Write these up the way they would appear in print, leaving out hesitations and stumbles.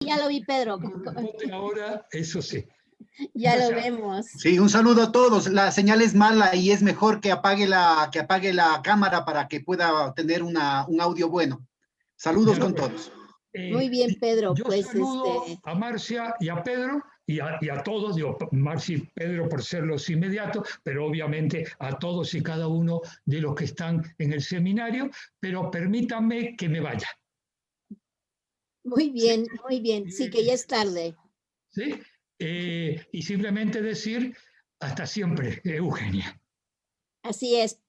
Ya lo vi, Pedro. Ahora, eso sí. Ya lo vemos. Sí, un saludo a todos. La señal es mala y es mejor que apague la cámara para que pueda tener un audio bueno. Saludos con todos. Muy bien, Pedro. Yo pues saludo a Marcia y a Pedro y a todos, digo, Marcia y Pedro por ser los inmediatos, pero obviamente a todos y cada uno de los que están en el seminario, pero permítanme que me vaya. Muy bien, muy bien. Sí, que ya es tarde. ¿Sí? Y simplemente decir hasta siempre, Eugenia. Así es.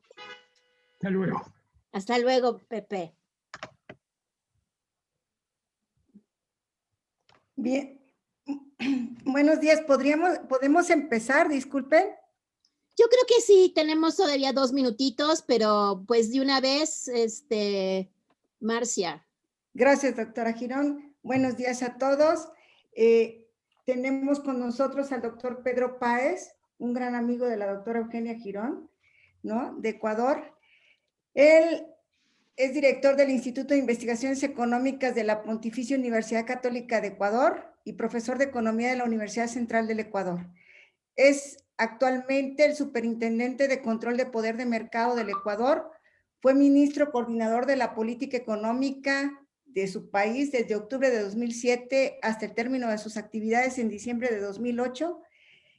Hasta luego. Hasta luego, Pepe. Bien. Buenos días. ¿Podemos empezar? Disculpen. Yo creo que sí, tenemos todavía 2 minutitos, pero pues de una vez, Marcia. Gracias, doctora Girón. Buenos días a todos. Tenemos con nosotros al doctor Pedro Páez, un gran amigo de la doctora Eugenia Girón, ¿no? De Ecuador. Él es director del Instituto de Investigaciones Económicas de la Pontificia Universidad Católica de Ecuador y profesor de Economía de la Universidad Central del Ecuador. Es actualmente el superintendente de Control de Poder de Mercado del Ecuador. Fue ministro coordinador de la política económica de su país desde octubre de 2007 hasta el término de sus actividades en diciembre de 2008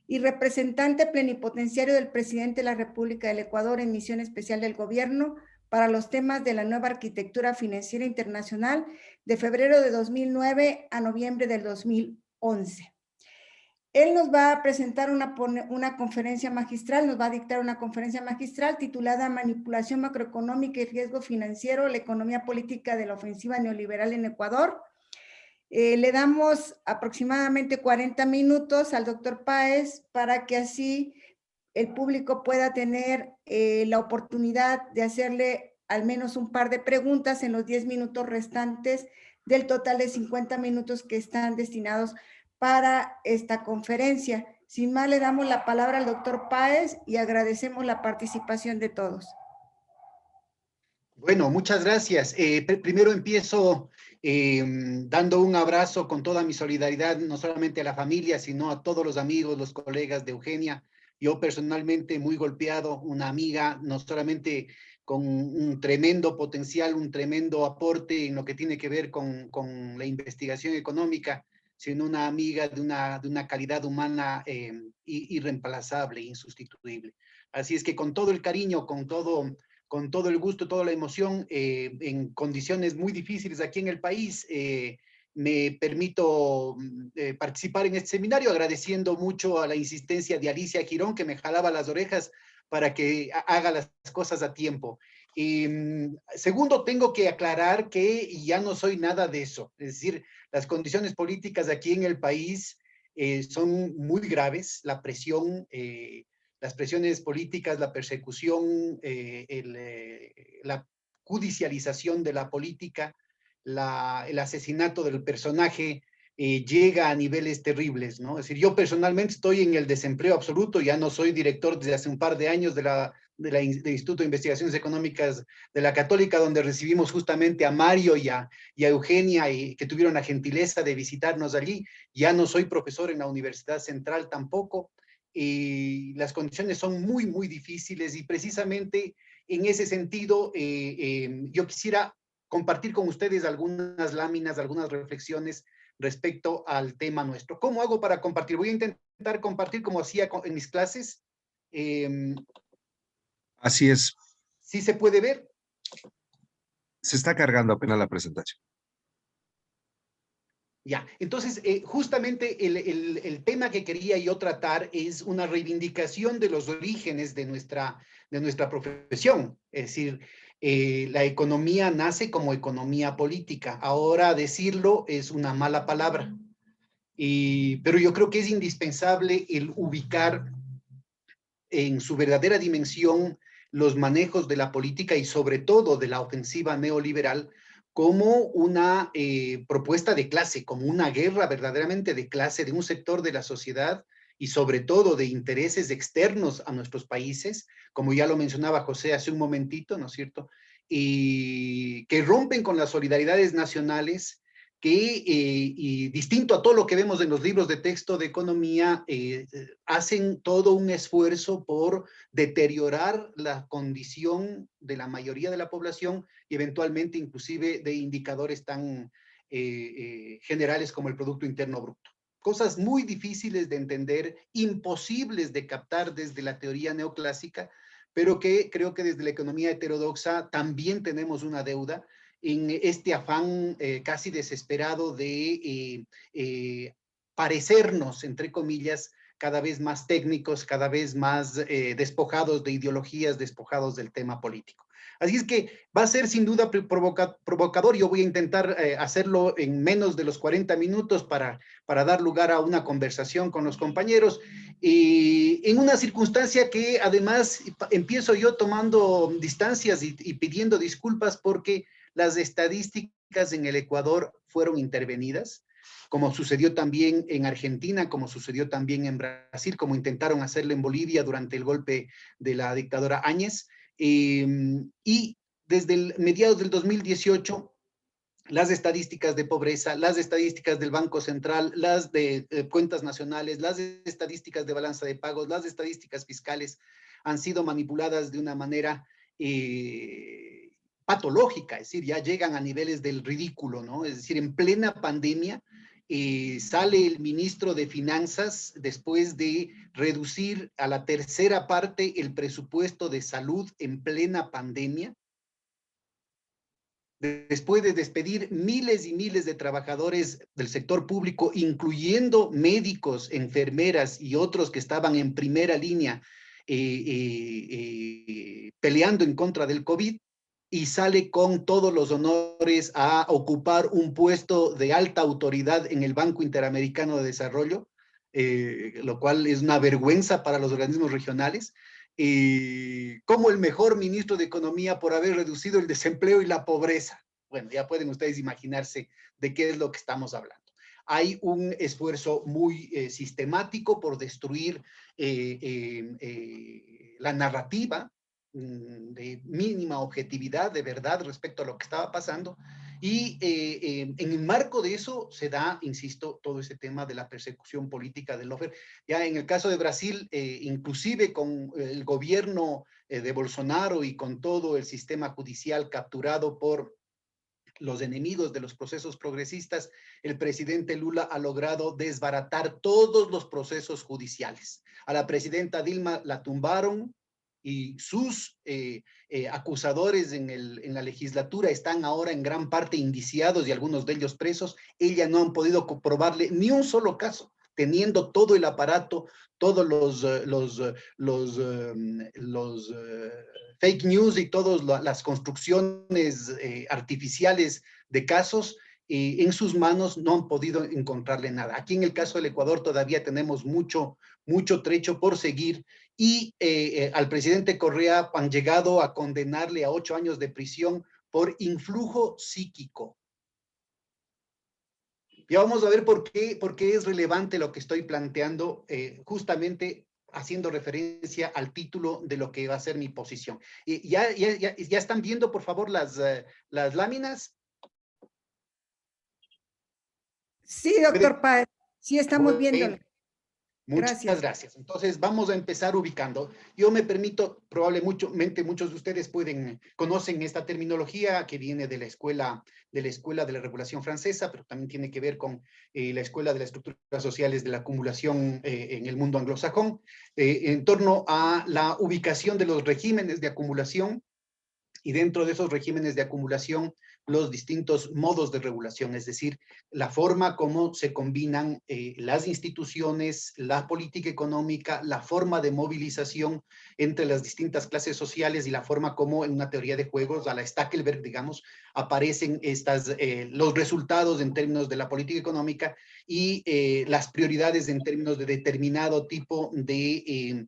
y representante plenipotenciario del presidente de la República del Ecuador en misión especial del gobierno para los temas de la nueva arquitectura financiera internacional de febrero de 2009 a noviembre del 2011. Él nos va a presentar una conferencia magistral, nos va a dictar una conferencia magistral titulada Manipulación macroeconómica y riesgo financiero, la economía política de la ofensiva neoliberal en Ecuador. Le damos aproximadamente 40 minutos al doctor Páez para que así el público pueda tener la oportunidad de hacerle al menos un par de preguntas en los 10 minutos restantes del total de 50 minutos que están destinados para esta conferencia. Sin más, le damos la palabra al doctor Páez y agradecemos la participación de todos. Bueno, muchas gracias. Primero empiezo dando un abrazo con toda mi solidaridad, no solamente a la familia, sino a todos los amigos, los colegas de Eugenia. Yo personalmente muy golpeado, una amiga, no solamente con un tremendo potencial, un tremendo aporte en lo que tiene que ver con la investigación económica, sino una amiga de una calidad humana irreemplazable, insustituible. Así es que con todo el cariño, con todo el gusto, toda la emoción, en condiciones muy difíciles aquí en el país, me permito participar en este seminario, agradeciendo mucho a la insistencia de Alicia Girón, que me jalaba las orejas para que haga las cosas a tiempo. Segundo, tengo que aclarar que ya no soy nada de eso. Es decir, las condiciones políticas aquí en el país son muy graves. La presión, las presiones políticas, la persecución, la judicialización de la política, el asesinato del personaje llega a niveles terribles, ¿no? Es decir, yo personalmente estoy en el desempleo absoluto, ya no soy director desde hace un par de años del Instituto de Investigaciones Económicas de la Católica, donde recibimos justamente a Mario y a Eugenia, que tuvieron la gentileza de visitarnos allí. Ya no soy profesor en la Universidad Central tampoco. Las condiciones son muy, muy difíciles y precisamente en ese sentido yo quisiera compartir con ustedes algunas láminas, algunas reflexiones respecto al tema nuestro. ¿Cómo hago para compartir? Voy a intentar compartir como hacía en mis clases. Así es. ¿Sí se puede ver? Se está cargando apenas la presentación. Ya, entonces justamente el tema que quería yo tratar es una reivindicación de los orígenes de nuestra profesión. Es decir, la economía nace como economía política. Ahora decirlo es una mala palabra. Pero yo creo que es indispensable el ubicar en su verdadera dimensión los manejos de la política y sobre todo de la ofensiva neoliberal como una propuesta de clase, como una guerra verdaderamente de clase de un sector de la sociedad y sobre todo de intereses externos a nuestros países, como ya lo mencionaba José hace un momentito, ¿no es cierto? Y que rompen con las solidaridades nacionales, que, y distinto a todo lo que vemos en los libros de texto de economía, hacen todo un esfuerzo por deteriorar la condición de la mayoría de la población y eventualmente inclusive de indicadores tan generales como el Producto Interno Bruto. Cosas muy difíciles de entender, imposibles de captar desde la teoría neoclásica, pero que creo que desde la economía heterodoxa también tenemos una deuda en este afán casi desesperado de parecernos, entre comillas, cada vez más técnicos, cada vez más despojados de ideologías, despojados del tema político. Así es que va a ser sin duda provocador. Yo voy a intentar hacerlo en menos de los 40 minutos para dar lugar a una conversación con los compañeros. En una circunstancia que además empiezo yo tomando distancias y pidiendo disculpas porque las estadísticas en el Ecuador fueron intervenidas, como sucedió también en Argentina, como sucedió también en Brasil, como intentaron hacerlo en Bolivia durante el golpe de la dictadura Áñez. Y desde mediados del 2018, las estadísticas de pobreza, las estadísticas del Banco Central, las de cuentas nacionales, las estadísticas de balanza de pagos, las estadísticas fiscales han sido manipuladas de una manera patológica, es decir, ya llegan a niveles del ridículo, ¿no? Es decir, en plena pandemia sale el ministro de Finanzas después de reducir a la tercera parte el presupuesto de salud en plena pandemia, después de despedir miles y miles de trabajadores del sector público, incluyendo médicos, enfermeras y otros que estaban en primera línea peleando en contra del COVID, y sale con todos los honores a ocupar un puesto de alta autoridad en el Banco Interamericano de Desarrollo, lo cual es una vergüenza para los organismos regionales, como el mejor ministro de Economía por haber reducido el desempleo y la pobreza. Bueno, ya pueden ustedes imaginarse de qué es lo que estamos hablando. Hay un esfuerzo muy sistemático por destruir la narrativa de mínima objetividad, de verdad, respecto a lo que estaba pasando. Y en el marco de eso se da, insisto, todo ese tema de la persecución política del lawfare. Ya en el caso de Brasil, inclusive con el gobierno de Bolsonaro y con todo el sistema judicial capturado por los enemigos de los procesos progresistas, el presidente Lula ha logrado desbaratar todos los procesos judiciales. A la presidenta Dilma la tumbaron, y sus acusadores en la legislatura están ahora en gran parte indiciados y algunos de ellos presos. Ella no han podido comprobarle ni un solo caso, teniendo todo el aparato, todos los fake news y todas las construcciones artificiales de casos en sus manos. No han podido encontrarle nada. Aquí en el caso del Ecuador todavía tenemos mucho trecho por seguir, y al presidente Correa han llegado a condenarle a 8 años de prisión por influjo psíquico. Ya vamos a ver por qué es relevante lo que estoy planteando, justamente haciendo referencia al título de lo que va a ser mi posición. ¿Ya están viendo, por favor, las láminas? Sí, doctor Páez, sí estamos viéndolo. Muchas gracias. Entonces, vamos a empezar ubicando. Yo me permito, probablemente muchos de ustedes conocen esta terminología que viene de la escuela de la regulación francesa, pero también tiene que ver con la escuela de las estructuras sociales de la acumulación en el mundo anglosajón, en torno a la ubicación de los regímenes de acumulación, y dentro de esos regímenes de acumulación, los distintos modos de regulación, es decir, la forma como se combinan las instituciones, la política económica, la forma de movilización entre las distintas clases sociales, y la forma como en una teoría de juegos, a la Stackelberg, digamos, aparecen los resultados en términos de la política económica y las prioridades en términos de determinado tipo de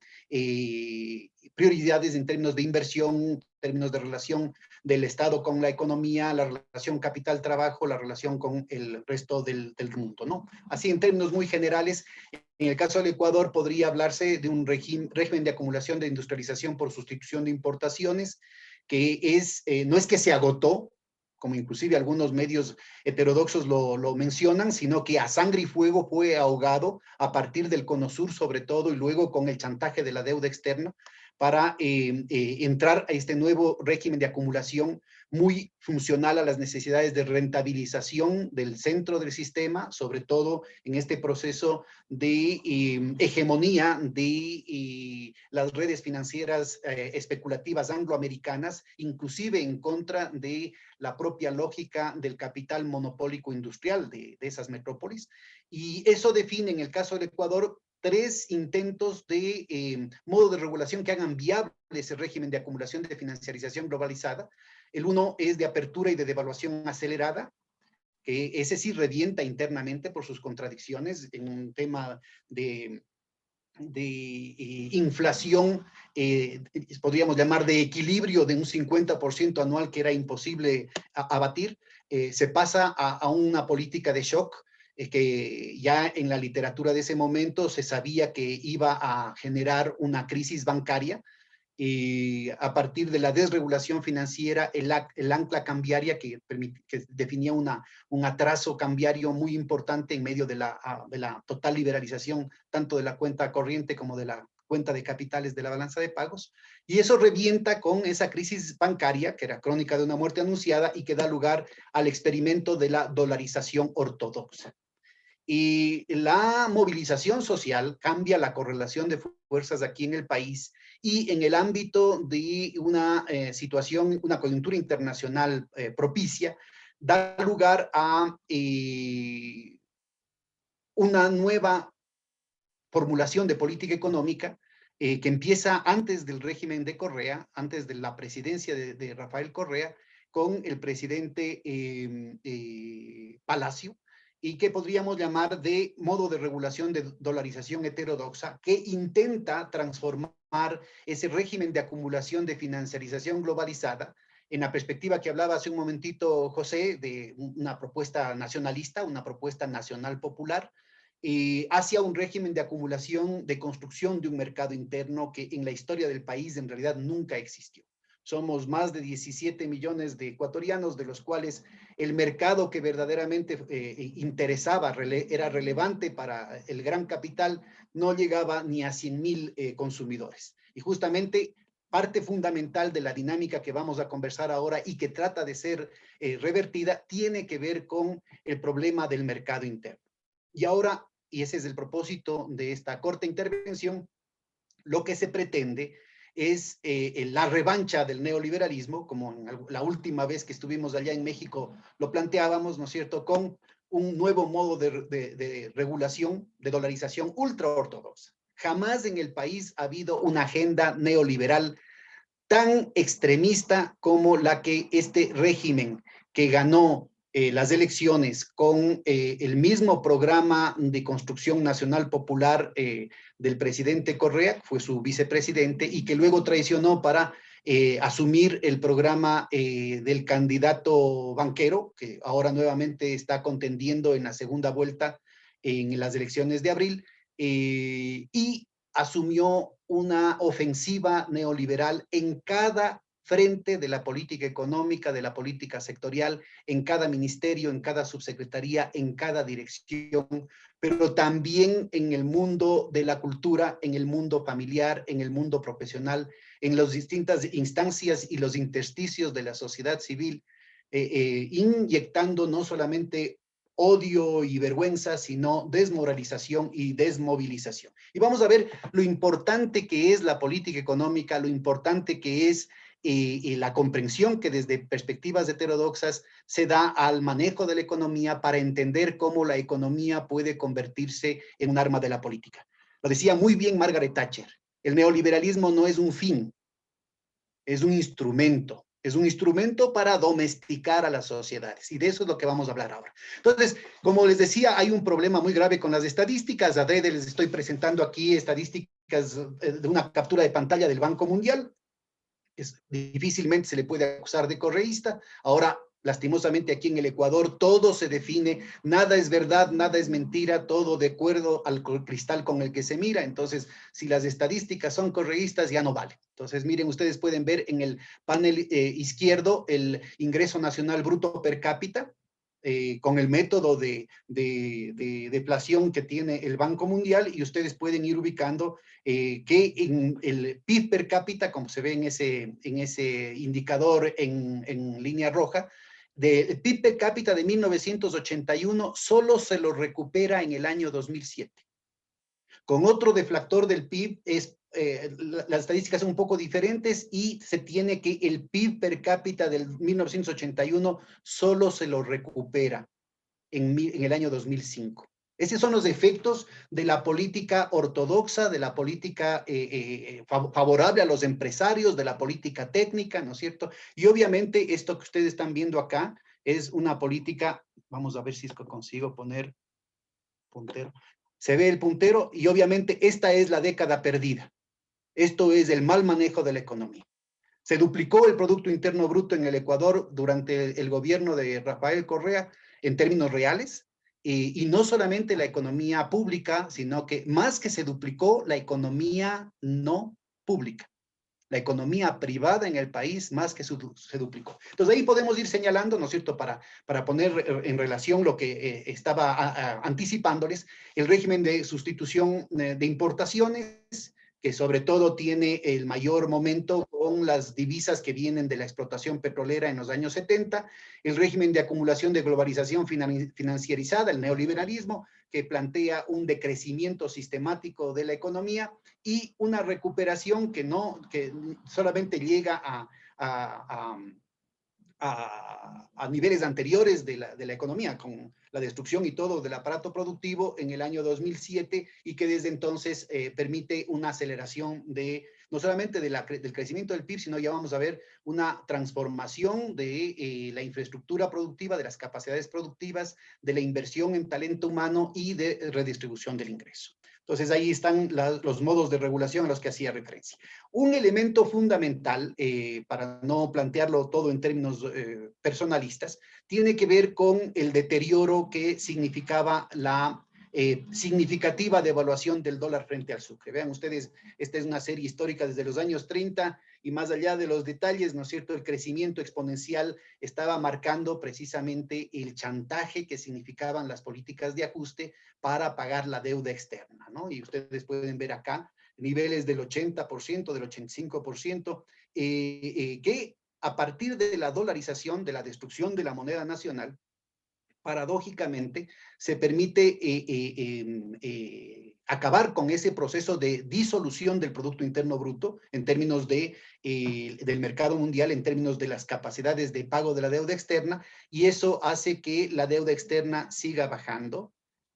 prioridades en términos de inversión, términos de relación del Estado con la economía, la relación capital-trabajo, la relación con el resto del mundo, ¿no? Así, en términos muy generales, en el caso del Ecuador podría hablarse de un régimen de acumulación de industrialización por sustitución de importaciones, que no es que se agotó, como inclusive algunos medios heterodoxos lo mencionan, sino que a sangre y fuego fue ahogado a partir del Cono Sur sobre todo y luego con el chantaje de la deuda externa para entrar a este nuevo régimen de acumulación muy funcional a las necesidades de rentabilización del centro del sistema, sobre todo en este proceso de hegemonía de las redes financieras especulativas angloamericanas, inclusive en contra de la propia lógica del capital monopólico industrial de esas metrópolis. Y eso define, en el caso del Ecuador, 3 intentos de modo de regulación que hagan viable ese régimen de acumulación de financiarización globalizada. El uno es de apertura y de devaluación acelerada, que ese sí revienta internamente por sus contradicciones en un tema de inflación, podríamos llamar de equilibrio de un 50% anual que era imposible abatir, se pasa a una política de shock que ya en la literatura de ese momento se sabía que iba a generar una crisis bancaria. A partir de la desregulación financiera, el ancla cambiaria que definía un atraso cambiario muy importante en medio de la total liberalización, tanto de la cuenta corriente como de la cuenta de capitales de la balanza de pagos, y eso revienta con esa crisis bancaria, que era crónica de una muerte anunciada y que da lugar al experimento de la dolarización ortodoxa. Y la movilización social cambia la correlación de fuerzas aquí en el país y en el ámbito de una situación, una coyuntura internacional propicia, da lugar a una nueva formulación de política económica que empieza antes del régimen de Correa, antes de la presidencia de Rafael Correa, con el presidente Palacio, y que podríamos llamar de modo de regulación de dolarización heterodoxa, que intenta transformar ese régimen de acumulación de financiarización globalizada en la perspectiva que hablaba hace un momentito José, de una propuesta nacionalista, una propuesta nacional popular, hacia un régimen de acumulación, de construcción de un mercado interno que en la historia del país en realidad nunca existió. Somos más de 17 millones de ecuatorianos, de los cuales el mercado que verdaderamente interesaba, era relevante para el gran capital, no llegaba ni a 100,000 consumidores. Y justamente parte fundamental de la dinámica que vamos a conversar ahora y que trata de ser revertida, tiene que ver con el problema del mercado interno. Y ahora, y ese es el propósito de esta corta intervención, lo que se pretende es la revancha del neoliberalismo, como la última vez que estuvimos allá en México lo planteábamos, ¿no es cierto?, con un nuevo modo de regulación, de dolarización ultraortodoxa. Jamás en el país ha habido una agenda neoliberal tan extremista como la que este régimen que ganó las elecciones con el mismo programa de construcción nacional popular del presidente Correa, que fue su vicepresidente, y que luego traicionó para asumir el programa del candidato banquero, que ahora nuevamente está contendiendo en la segunda vuelta en las elecciones de abril, y asumió una ofensiva neoliberal en cada frente de la política económica, de la política sectorial, en cada ministerio, en cada subsecretaría, en cada dirección, pero también en el mundo de la cultura, en el mundo familiar, en el mundo profesional, en las distintas instancias y los intersticios de la sociedad civil, inyectando no solamente odio y vergüenza, sino desmoralización y desmovilización. Y vamos a ver lo importante que es la política económica, lo importante que es la comprensión que desde perspectivas heterodoxas se da al manejo de la economía para entender cómo la economía puede convertirse en un arma de la política. Lo decía muy bien Margaret Thatcher, el neoliberalismo no es un fin, es un instrumento. Es un instrumento para domesticar a las sociedades. Y de eso es lo que vamos a hablar ahora. Entonces, como les decía, hay un problema muy grave con las estadísticas. Adrede les estoy presentando aquí estadísticas de una captura de pantalla del Banco Mundial. Difícilmente se le puede acusar de correísta. Ahora, Lastimosamente aquí en el Ecuador todo se define, nada es verdad, nada es mentira, todo de acuerdo al cristal con el que se mira. Entonces, si las estadísticas son correístas, ya no vale. Entonces, miren, ustedes pueden ver en el panel izquierdo el ingreso nacional bruto per cápita, con el método de deflación que tiene el Banco Mundial, y ustedes pueden ir ubicando que en el PIB per cápita, como se ve en ese indicador en línea roja, del PIB per cápita de 1981 solo se lo recupera en el año 2007. Con otro deflactor del PIB, las estadísticas son un poco diferentes y se tiene que el PIB per cápita del 1981 solo se lo recupera en el año 2005. Esos son los efectos de la política ortodoxa, de la política favorable a los empresarios, de la política técnica, ¿no es cierto? Y obviamente esto que ustedes están viendo acá es una política, vamos a ver si consigo poner puntero. Se ve el puntero y obviamente esta es la década perdida. Esto es el mal manejo de la economía. Se duplicó el Producto Interno Bruto en el Ecuador durante el gobierno de Rafael Correa en términos reales, y no solamente la economía pública, sino que más que se duplicó, la economía no pública. La economía privada en el país más que se duplicó. Entonces ahí podemos ir señalando, ¿no es cierto?, para poner en relación lo que estaba anticipándoles, el régimen de sustitución de importaciones, que sobre todo tiene el mayor momento con las divisas que vienen de la explotación petrolera en los años 70, el régimen de acumulación de globalización financierizada, el neoliberalismo, que plantea un decrecimiento sistemático de la economía y una recuperación que solamente llega a niveles anteriores de la economía, con la destrucción y todo del aparato productivo en el año 2007, y que desde entonces permite una aceleración no solamente del crecimiento del PIB, sino ya vamos a ver una transformación de la infraestructura productiva, de las capacidades productivas, de la inversión en talento humano y de redistribución del ingreso. Entonces ahí están los modos de regulación a los que hacía referencia. Un elemento fundamental, para no plantearlo todo en términos personalistas, tiene que ver con el deterioro que significaba la significativa devaluación del dólar frente al sucre. Vean ustedes, esta es una serie histórica desde los años 30 y más allá de los detalles, ¿no es cierto?, el crecimiento exponencial estaba marcando precisamente el chantaje que significaban las políticas de ajuste para pagar la deuda externa, ¿no? Y ustedes pueden ver acá niveles del 80%, del 85%, que a partir de la dolarización, de la destrucción de la moneda nacional, paradójicamente, se permite acabar con ese proceso de disolución del Producto Interno Bruto en términos del mercado mundial, en términos de las capacidades de pago de la deuda externa, y eso hace que la deuda externa siga bajando,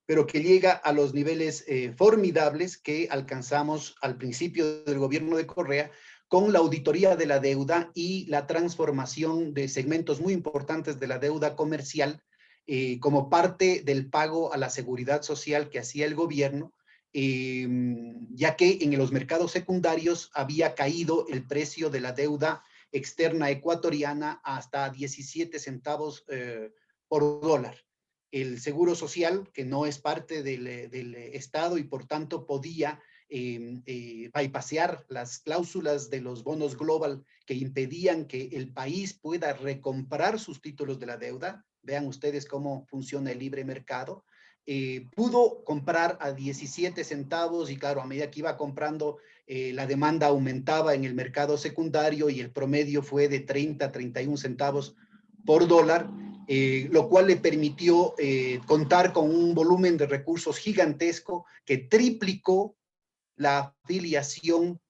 pero que llega a los niveles formidables que alcanzamos al principio del gobierno de Correa, con la auditoría de la deuda y la transformación de segmentos muy importantes de la deuda comercial como parte del pago a la seguridad social que hacía el gobierno, ya que en los mercados secundarios había caído el precio de la deuda externa ecuatoriana hasta 17 centavos por dólar. El seguro social, que no es parte del Estado y por tanto podía bypassear las cláusulas de los bonos global que impedían que el país pueda recomprar sus títulos de la deuda. Vean ustedes cómo funciona el libre mercado. Pudo comprar a 17 centavos y claro, a medida que iba comprando, la demanda aumentaba en el mercado secundario y el promedio fue de 30 a 31 centavos por dólar, lo cual le permitió contar con un volumen de recursos gigantesco que triplicó la afiliación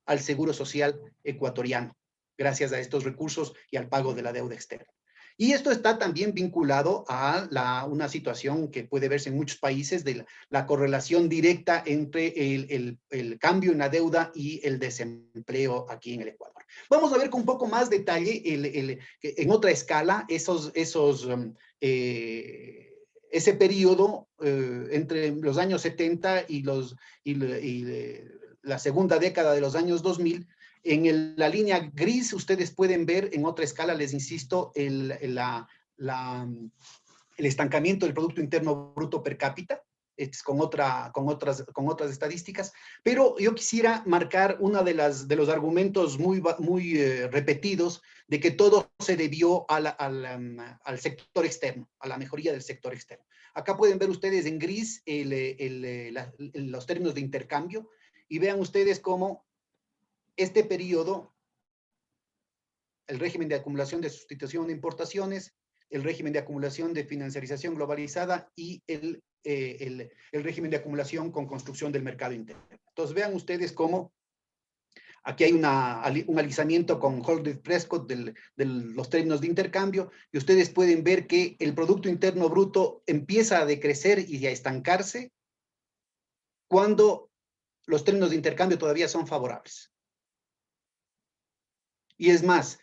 al Seguro Social ecuatoriano, gracias a estos recursos y al pago de la deuda externa. Y esto está también vinculado a una situación que puede verse en muchos países de la correlación directa entre el cambio en la deuda y el desempleo aquí en el Ecuador. Vamos a ver con un poco más detalle en otra escala ese periodo entre los años 70 y la segunda década de los años 2000, La línea gris ustedes pueden ver en otra escala, les insisto, el estancamiento del Producto Interno Bruto per cápita, con otras estadísticas, pero yo quisiera marcar uno de los argumentos muy repetidos de que todo se debió al sector externo, a la mejoría del sector externo. Acá pueden ver ustedes en gris los términos de intercambio y vean ustedes cómo este periodo, el régimen de acumulación de sustitución de importaciones, el régimen de acumulación de financiarización globalizada y el régimen de acumulación con construcción del mercado interno. Entonces vean ustedes cómo aquí hay un alisamiento con Holdridge-Prescott de los términos de intercambio y ustedes pueden ver que el Producto Interno Bruto empieza a decrecer y a estancarse cuando los términos de intercambio todavía son favorables. Y es más,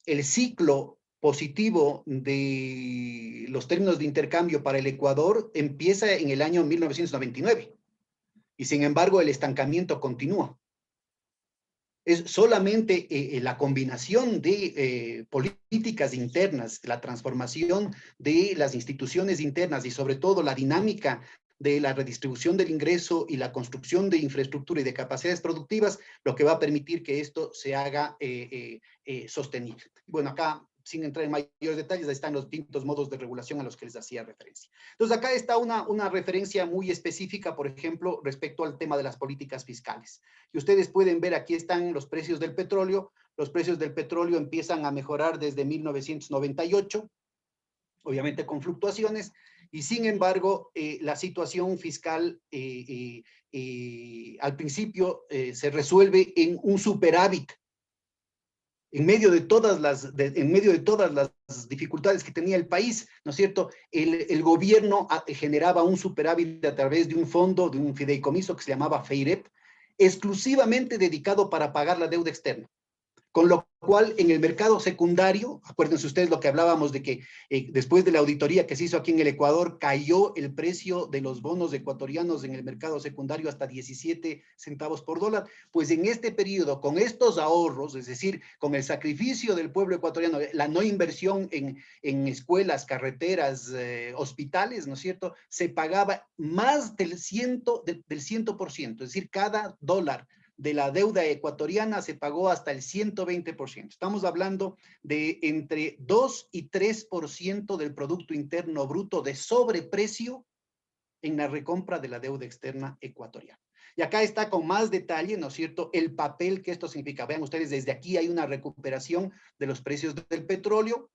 el ciclo positivo de los términos de intercambio para el Ecuador empieza en el año 1999 y sin embargo el estancamiento continúa. Es solamente la combinación de políticas internas, la transformación de las instituciones internas y sobre todo la dinámica de la redistribución del ingreso y la construcción de infraestructura y de capacidades productivas, lo que va a permitir que esto se haga sostenible. Bueno, acá, sin entrar en mayores detalles, ahí están los distintos modos de regulación a los que les hacía referencia. Entonces, acá está una referencia muy específica, por ejemplo, respecto al tema de las políticas fiscales. Y ustedes pueden ver, aquí están los precios del petróleo. Los precios del petróleo empiezan a mejorar desde 1998, obviamente con fluctuaciones, y sin embargo, la situación fiscal al principio se resuelve en un superávit. En medio de todas las dificultades que tenía el país, ¿no es cierto? El gobierno generaba un superávit a través de un fondo, de un fideicomiso que se llamaba FEIREP, exclusivamente dedicado para pagar la deuda externa. Con lo cual, en el mercado secundario, acuérdense ustedes lo que hablábamos de que después de la auditoría que se hizo aquí en el Ecuador, cayó el precio de los bonos ecuatorianos en el mercado secundario hasta 17 centavos por dólar. Pues en este periodo, con estos ahorros, es decir, con el sacrificio del pueblo ecuatoriano, la no inversión en escuelas, carreteras, hospitales, ¿no es cierto?, se pagaba más del 100%, es decir, cada dólar de la deuda ecuatoriana se pagó hasta el 120%. Estamos hablando de entre 2 y 3% del Producto Interno Bruto de sobreprecio en la recompra de la deuda externa ecuatoriana. Y acá está con más detalle, ¿no es cierto?, el papel que esto significa. Vean ustedes, desde aquí hay una recuperación de los precios del petróleo,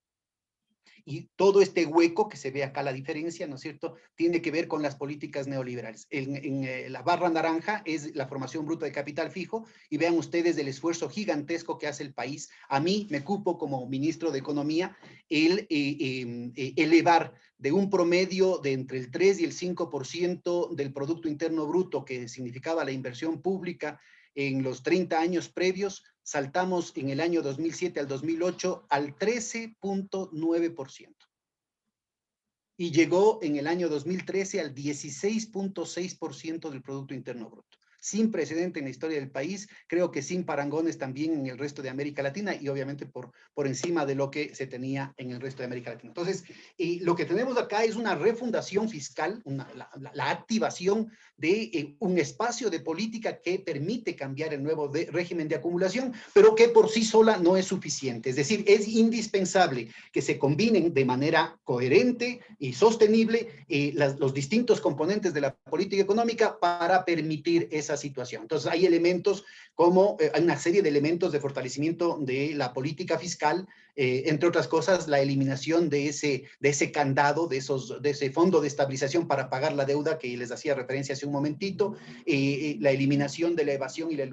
y todo este hueco que se ve acá, la diferencia, ¿no es cierto?, tiene que ver con las políticas neoliberales. La barra naranja es la formación bruta de capital fijo, y vean ustedes el esfuerzo gigantesco que hace el país. A mí me cupo como ministro de Economía el elevar de un promedio de entre el 3 y el 5% del Producto Interno Bruto, que significaba la inversión pública en los 30 años previos, saltamos en el año 2007 al 2008 al 13.9%. Y llegó en el año 2013 al 16.6% del Producto Interno Bruto. Sin precedente en la historia del país, creo que sin parangones también en el resto de América Latina y obviamente por encima de lo que se tenía en el resto de América Latina. Entonces, lo que tenemos acá es una refundación fiscal, la activación de un espacio de política que permite cambiar el nuevo régimen de acumulación, pero que por sí sola no es suficiente. Es decir, es indispensable que se combinen de manera coherente y sostenible los distintos componentes de la política económica para permitir esa situación. Entonces hay elementos como, hay una serie de elementos de fortalecimiento de la política fiscal, entre otras cosas, la eliminación de ese candado, de ese fondo de estabilización para pagar la deuda que les hacía referencia hace un momentito, la eliminación de la evasión y la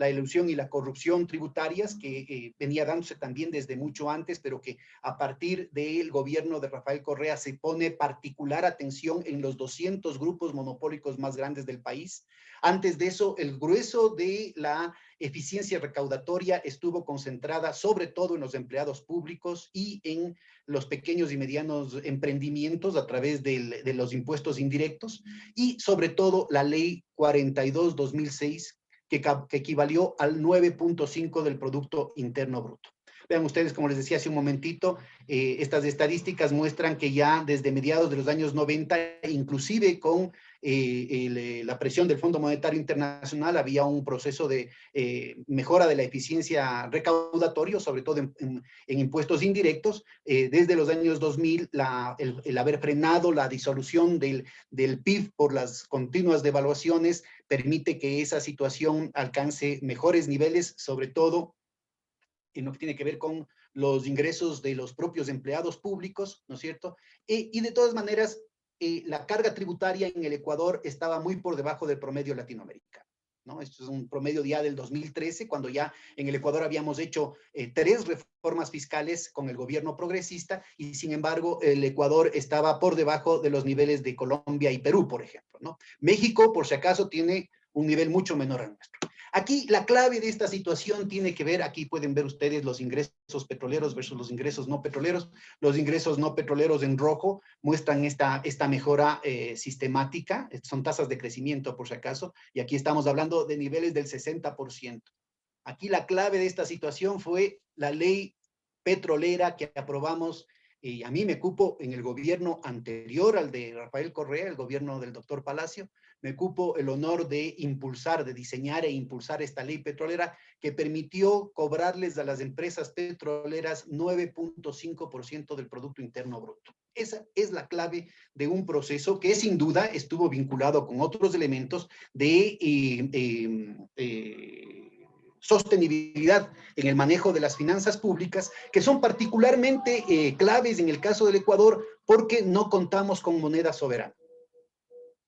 ilusión y la corrupción tributarias que venía dándose también desde mucho antes, pero que a partir del gobierno de Rafael Correa se pone particular atención en los 200 grupos monopólicos más grandes del país. Antes de eso, el grueso de la eficiencia recaudatoria estuvo concentrada sobre todo en los empleados públicos y en los pequeños y medianos emprendimientos a través de los impuestos indirectos, y sobre todo la ley 42-2006, que equivalió al 9.5 del Producto Interno Bruto. Vean ustedes, como les decía hace un momentito, estas estadísticas muestran que ya desde mediados de los años 90, inclusive con la presión del Fondo Monetario Internacional, había un proceso de mejora de la eficiencia recaudatoria, sobre todo en impuestos indirectos. Desde los años 2000, el haber frenado la disolución del PIB por las continuas devaluaciones permite que esa situación alcance mejores niveles, sobre todo en lo que tiene que ver con los ingresos de los propios empleados públicos, ¿no es cierto? Y de todas maneras, la carga tributaria en el Ecuador estaba muy por debajo del promedio latinoamericano, ¿no? Esto es un promedio ya del 2013, cuando ya en el Ecuador habíamos hecho 3 reformas fiscales con el gobierno progresista, y sin embargo el Ecuador estaba por debajo de los niveles de Colombia y Perú, por ejemplo, ¿no? México, por si acaso, tiene un nivel mucho menor al nuestro. Aquí la clave de esta situación tiene que ver, aquí pueden ver ustedes los ingresos petroleros versus los ingresos no petroleros. Los ingresos no petroleros en rojo muestran esta mejora sistemática, son tasas de crecimiento por si acaso, y aquí estamos hablando de niveles del 60%. Aquí la clave de esta situación fue la ley petrolera que aprobamos, y a mí me cupo en el gobierno anterior al de Rafael Correa, el gobierno del doctor Palacio, me cupo el honor de impulsar, de diseñar e impulsar esta ley petrolera que permitió cobrarles a las empresas petroleras 9.5% del Producto Interno Bruto. Esa es la clave de un proceso que sin duda estuvo vinculado con otros elementos de sostenibilidad en el manejo de las finanzas públicas, que son particularmente claves en el caso del Ecuador porque no contamos con moneda soberana.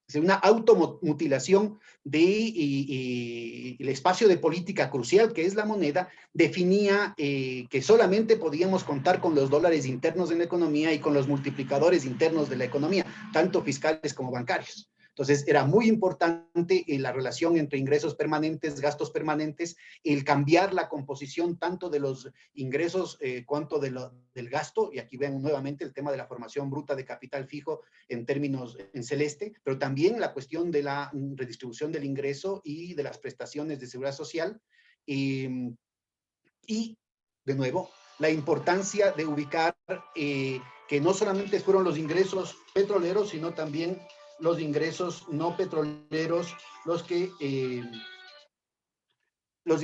Es una automutilación del espacio de política crucial que es la moneda, definía que solamente podíamos contar con los dólares internos en la economía y con los multiplicadores internos de la economía, tanto fiscales como bancarios. Entonces, era muy importante la relación entre ingresos permanentes, gastos permanentes, el cambiar la composición tanto de los ingresos cuanto del gasto, y aquí ven nuevamente el tema de la formación bruta de capital fijo en términos en celeste, pero también la cuestión de la redistribución del ingreso y de las prestaciones de seguridad social, y de nuevo, la importancia de ubicar que no solamente fueron los ingresos petroleros, sino también los ingresos no petroleros, los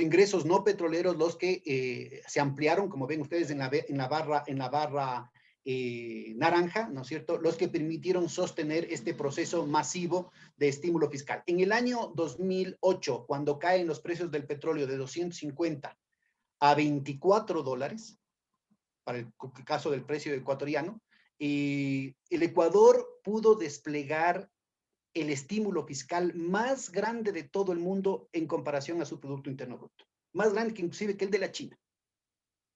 ingresos no petroleros, los que se ampliaron, como ven ustedes en la barra naranja, ¿no es cierto? Los que permitieron sostener este proceso masivo de estímulo fiscal. En el año 2008, cuando caen los precios del petróleo de 250 a $24, para el caso del precio ecuatoriano, el Ecuador pudo desplegar el estímulo fiscal más grande de todo el mundo en comparación a su Producto Interno Bruto. Más grande que inclusive que el de la China.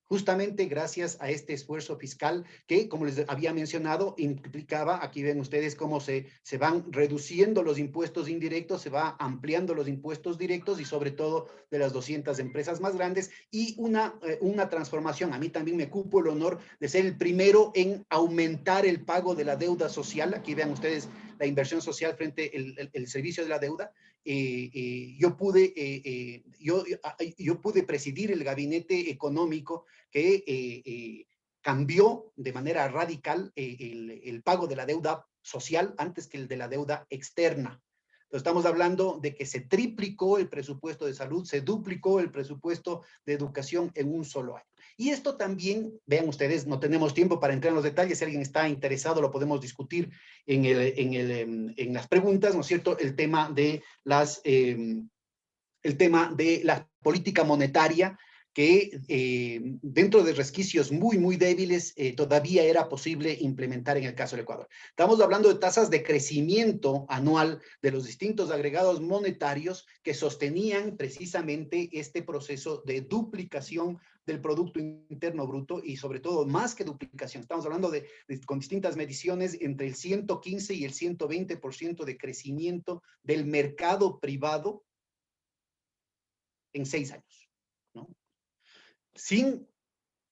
Justamente gracias a este esfuerzo fiscal que, como les había mencionado, implicaba, aquí ven ustedes cómo se van reduciendo los impuestos indirectos, se va ampliando los impuestos directos y sobre todo de las 200 empresas más grandes, y una transformación. A mí también me cupo el honor de ser el primero en aumentar el pago de la deuda social. Aquí vean ustedes la inversión social frente el servicio de la deuda. Yo pude presidir el gabinete económico que cambió de manera radical el pago de la deuda social antes que el de la deuda externa. Entonces, estamos hablando de que se triplicó el presupuesto de salud, se duplicó el presupuesto de educación en un solo año. Y esto también, vean ustedes, no tenemos tiempo para entrar en los detalles, si alguien está interesado lo podemos discutir en las preguntas, ¿no es cierto? El tema de la política monetaria, que dentro de resquicios muy, muy débiles todavía era posible implementar en el caso del Ecuador. Estamos hablando de tasas de crecimiento anual de los distintos agregados monetarios que sostenían precisamente este proceso de duplicación del Producto Interno Bruto, y sobre todo más que duplicación. Estamos hablando con distintas mediciones entre el 115 y el 120% de crecimiento del mercado privado en 6 años, ¿no? Sin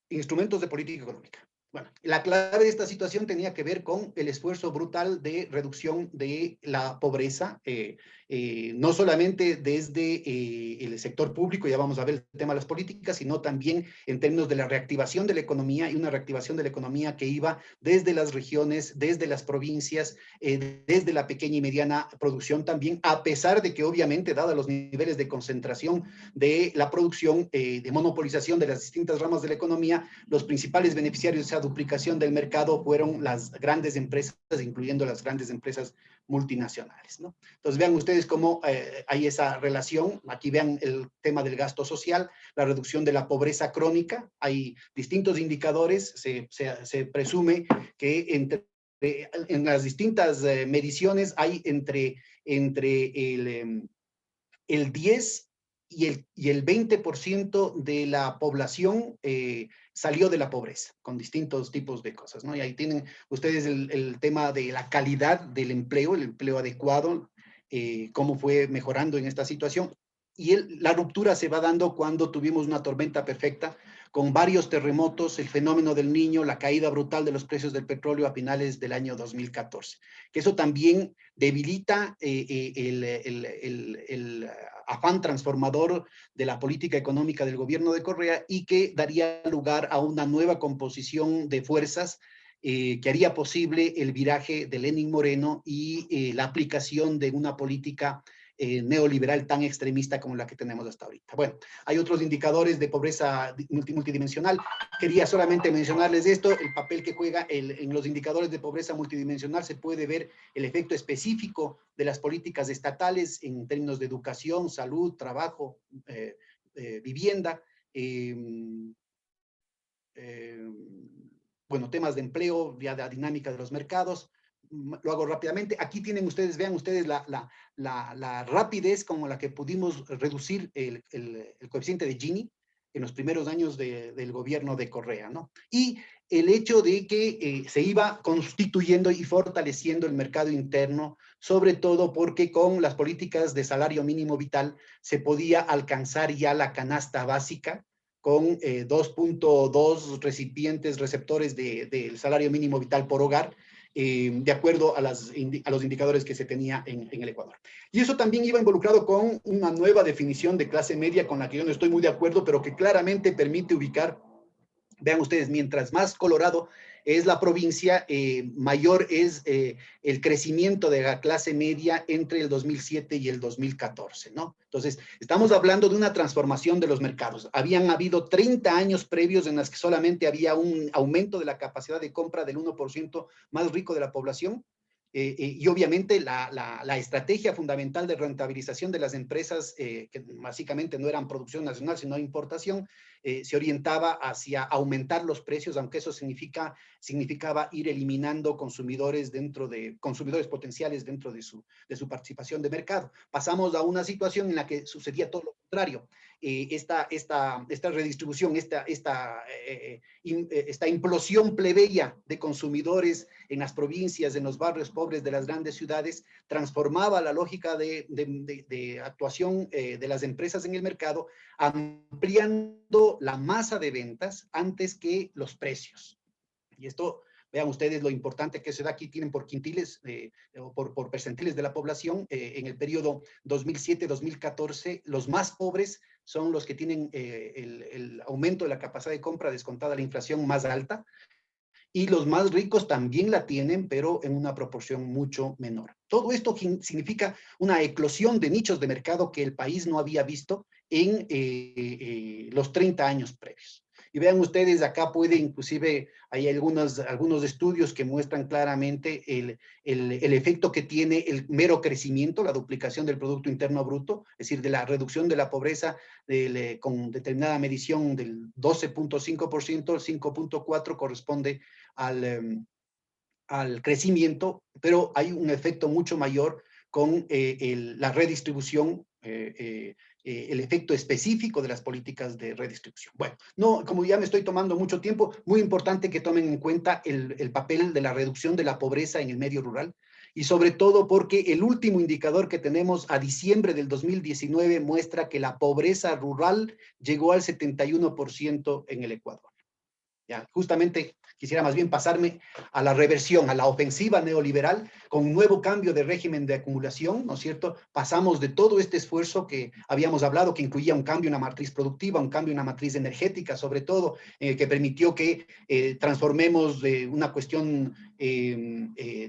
instrumentos de política económica. Bueno, la clave de esta situación tenía que ver con el esfuerzo brutal de reducción de la pobreza, no solamente desde el sector público, ya vamos a ver el tema de las políticas, sino también en términos de la reactivación de la economía, y una reactivación de la economía que iba desde las regiones, desde las provincias, desde la pequeña y mediana producción también, a pesar de que obviamente, dado los niveles de concentración de la producción, de monopolización de las distintas ramas de la economía, los principales beneficiarios de esa duplicación del mercado fueron las grandes empresas, incluyendo las grandes empresas multinacionales, ¿no? Entonces vean ustedes cómo hay esa relación. Aquí vean el tema del gasto social, la reducción de la pobreza crónica. Hay distintos indicadores. Se presume que en las distintas mediciones hay entre el 10 y el 20% de la población salió de la pobreza, con distintos tipos de cosas, ¿no? Y ahí tienen ustedes el tema de la calidad del empleo, el empleo adecuado, cómo fue mejorando en esta situación. Y la ruptura se va dando cuando tuvimos una tormenta perfecta, con varios terremotos, el fenómeno del Niño, la caída brutal de los precios del petróleo a finales del año 2014. Que eso también debilita el afán transformador de la política económica del gobierno de Correa, y que daría lugar a una nueva composición de fuerzas que haría posible el viraje de Lenín Moreno y la aplicación de una política neoliberal tan extremista como la que tenemos hasta ahorita. Bueno, hay otros indicadores de pobreza multidimensional. Quería solamente mencionarles esto, el papel que juega en los indicadores de pobreza multidimensional. Se puede ver el efecto específico de las políticas estatales en términos de educación, salud, trabajo, vivienda, bueno, temas de empleo, ya de la dinámica de los mercados. Lo hago rápidamente. Aquí tienen ustedes, vean ustedes la rapidez con la que pudimos reducir el coeficiente de Gini en los primeros años del gobierno de Correa, ¿no? Y el hecho de que se iba constituyendo y fortaleciendo el mercado interno, sobre todo porque con las políticas de salario mínimo vital se podía alcanzar ya la canasta básica, con 2.2 receptores del salario mínimo vital por hogar, de acuerdo a los indicadores que se tenía en el Ecuador. Y eso también iba involucrado con una nueva definición de clase media, con la que yo no estoy muy de acuerdo, pero que claramente permite ubicar. Vean ustedes, mientras más colorado es la provincia, mayor es el crecimiento de la clase media entre el 2007 y el 2014, ¿no? Entonces, estamos hablando de una transformación de los mercados. Habían habido 30 años previos en los que solamente había un aumento de la capacidad de compra del 1% más rico de la población. Y obviamente la estrategia fundamental de rentabilización de las empresas, que básicamente no eran producción nacional, sino importación, se orientaba hacia aumentar los precios, aunque eso significaba ir eliminando consumidores potenciales dentro de su participación de mercado. Pasamos a una situación en la que sucedía todo lo contrario. Esta redistribución, esta implosión plebeya de consumidores en las provincias, en los barrios pobres de las grandes ciudades, transformaba la lógica de actuación de las empresas en el mercado, ampliando la masa de ventas antes que los precios. Y esto, vean ustedes lo importante que se da aquí. Tienen por quintiles, por percentiles de la población. En el periodo 2007-2014, los más pobres son los que tienen el aumento de la capacidad de compra descontada la inflación más alta, y los más ricos también la tienen, pero en una proporción mucho menor. Todo esto significa una eclosión de nichos de mercado que el país no había visto en los 30 años previos. Y vean ustedes, acá hay algunos estudios que muestran claramente el efecto que tiene el mero crecimiento, la duplicación del Producto Interno Bruto, es decir, de la reducción de la pobreza con determinada medición del 12.5%, el 5.4% corresponde al crecimiento, pero hay un efecto mucho mayor con la redistribución, el efecto específico de las políticas de redistribución. Bueno, no, como ya me estoy tomando mucho tiempo, muy importante que tomen en cuenta el papel de la reducción de la pobreza en el medio rural, y sobre todo porque el último indicador que tenemos a diciembre del 2019 muestra que la pobreza rural llegó al 71% en el Ecuador. ¿ya? Justamente quisiera más bien pasarme a la reversión, a la ofensiva neoliberal, con un nuevo cambio de régimen de acumulación, ¿no es cierto? Pasamos de todo este esfuerzo que habíamos hablado, que incluía un cambio en la matriz productiva, un cambio en la matriz energética, sobre todo, que permitió que transformemos una cuestión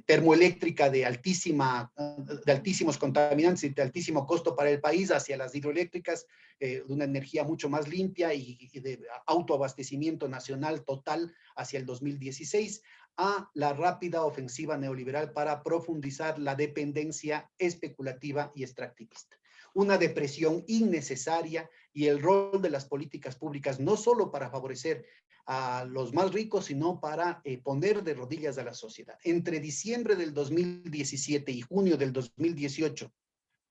termoeléctrica de altísimos contaminantes y de altísimo costo para el país hacia las hidroeléctricas, de una energía mucho más limpia y de autoabastecimiento nacional total hacia el 2016, a la rápida ofensiva neoliberal para profundizar la dependencia especulativa y extractivista. Una depresión innecesaria y el rol de las políticas públicas no solo para favorecer a los más ricos, sino para poner de rodillas a la sociedad. Entre diciembre del 2017 y junio del 2018,